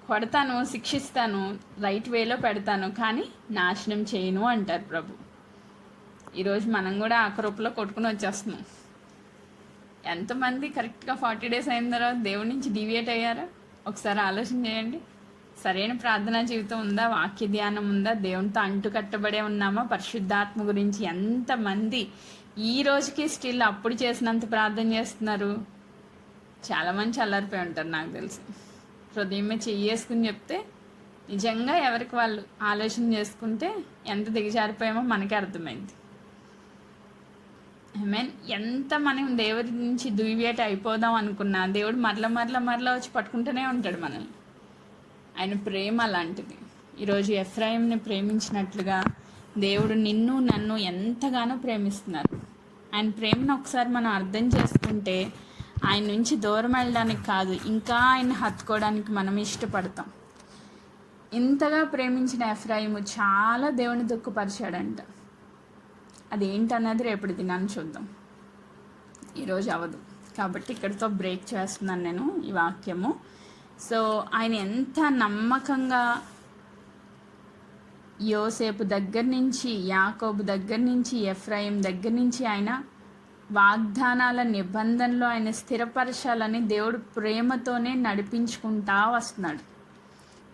కొడతాను, శిక్షిస్తాను, రైట్ వేలో పెడతాను, కానీ నాశనం చేయను అంటారు ప్రభు. ఈరోజు మనం కూడా ఆకరూపులో కొట్టుకుని వచ్చేస్తున్నాం. ఎంతమంది కరెక్ట్గా 40 days అయిన తర్వాత దేవుడి నుంచి డీవియేట్ అయ్యారా? ఒకసారి ఆలోచన చేయండి. సరైన ప్రార్థనా జీవితం ఉందా? వాక్య ధ్యానం ఉందా? దేవునితో అంటుకట్టబడే ఉన్నామా? పరిశుద్ధాత్మ గురించి ఎంతమంది ఈ రోజుకి స్టిల్ అప్పుడు చేసినంత ప్రార్థన చేస్తున్నారు? చాలామంది చల్లారిపోయి ఉంటారు నాకు తెలిసి. హృదయమే చెయ్యేసుకుని చెప్తే నిజంగా ఎవరికి వాళ్ళు ఆలోచన చేసుకుంటే ఎంత దిగజారిపోయామో మనకే అర్థమైంది. ఆమేన్. ఎంత మనం దేవుడి నుంచి డీవియేట్ అయిపోదాం అనుకున్నా దేవుడు మరల వచ్చి పట్టుకుంటూనే ఉంటాడు మనల్ని. ఆయన ప్రేమ అలాంటిది. ఈరోజు ఎఫ్రాయింని ప్రేమించినట్లుగా దేవుడు నిన్ను నన్ను ఎంతగానో ప్రేమిస్తున్నారు. ఆయన ప్రేమను ఒకసారి మనం అర్థం చేసుకుంటే ఆయన నుంచి దూరం వెళ్ళడానికి కాదు, ఇంకా ఆయన హత్తుకోవడానికి మనం ఇష్టపడతాం. ఇంతగా ప్రేమించిన ఎఫ్రాయిము చాలా దేవుని దుఃఖపరిచాడంట. అదేంటన్నది రేపటి దినాన్ని చూద్దాం, ఈరోజు అవ్వదు. కాబట్టి ఇక్కడితో బ్రేక్ చేస్తున్నాను నేను ఈ వాక్యము. సో ఆయన ఎంత నమ్మకంగా యోసేపు దగ్గర నుంచి, యాకోబు దగ్గర నుంచి, ఎఫ్రాయిం దగ్గర నుంచి ఆయన వాగ్దానాల నిబంధనలో ఆయన స్థిరపరచాలని దేవుడు ప్రేమతోనే నడిపించుకుంటా వస్తున్నాడు.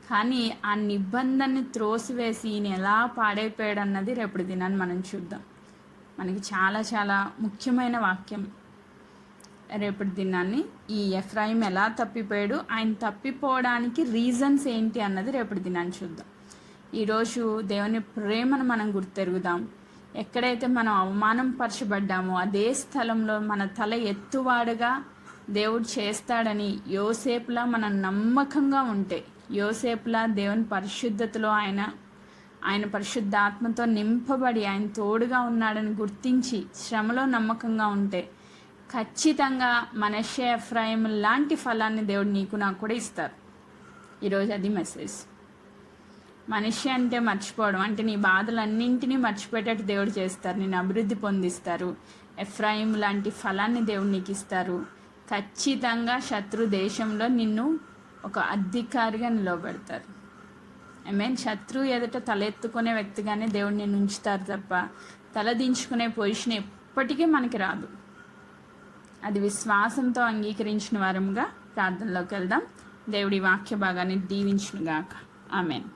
కానీ ఆ నిబంధనని త్రోసివేసి ఈయన ఎలా పాడైపోయాడు అన్నది రేపటి దినాన్ని మనం చూద్దాం. మనకి చాలా చాలా ముఖ్యమైన వాక్యం రేపటి దినాన్ని. ఈ ఎఫ్రాయిం ఎలా తప్పిపోయాడు, ఆయన తప్పిపోవడానికి రీజన్స్ ఏంటి అన్నది రేపటి దినాన్ని చూద్దాం. ఈరోజు దేవుని ప్రేమను మనం గుర్తెరుగుదాం. ఎక్కడైతే మనం అవమానం పరచబడ్డామో అదే స్థలంలో మన తల ఎత్తువాడుగా దేవుడు చేస్తాడని యోసేపులా మనం నమ్మకంగా ఉంటే, యోసేపులా దేవుని పరిశుద్ధతలో ఆయన పరిశుద్ధాత్మతో నింపబడి ఆయన తోడుగా ఉన్నాడని గుర్తించి శ్రమలో నమ్మకంగా ఉంటే ఖచ్చితంగా మనష్షే ఎఫ్రాయిం లాంటి ఫలాన్ని దేవుడు నీకు నాకు కూడా ఇస్తారు. ఈరోజు అది మెసేజ్. మనిషి అంటే మర్చిపోవడం, అంటే నీ బాధలన్నింటినీ మర్చిపోయేటట్టు దేవుడు చేస్తారు, నేను అభివృద్ధి పొందిస్తారు. ఎఫ్రాయిం లాంటి ఫలాన్ని దేవుడు నీకు ఇస్తారు. ఖచ్చితంగా శత్రు దేశంలో నిన్ను ఒక అధికారిగా నిలవబెడతారు. ఆమేన్. శత్రువు ఎదుట తలెత్తుకునే వ్యక్తిగానే దేవుడు నిన్ను ఉంచుతారు తప్ప తలదించుకునే పొజిషన్ ఎప్పటికీ మనకి రాదు. అది విశ్వాసంతో అంగీకరించిన వారముగా ప్రార్థనలోకి వెళ్దాం. దేవుడి వాక్య భాగాన్ని దీవించునుగాక. ఆమేన్.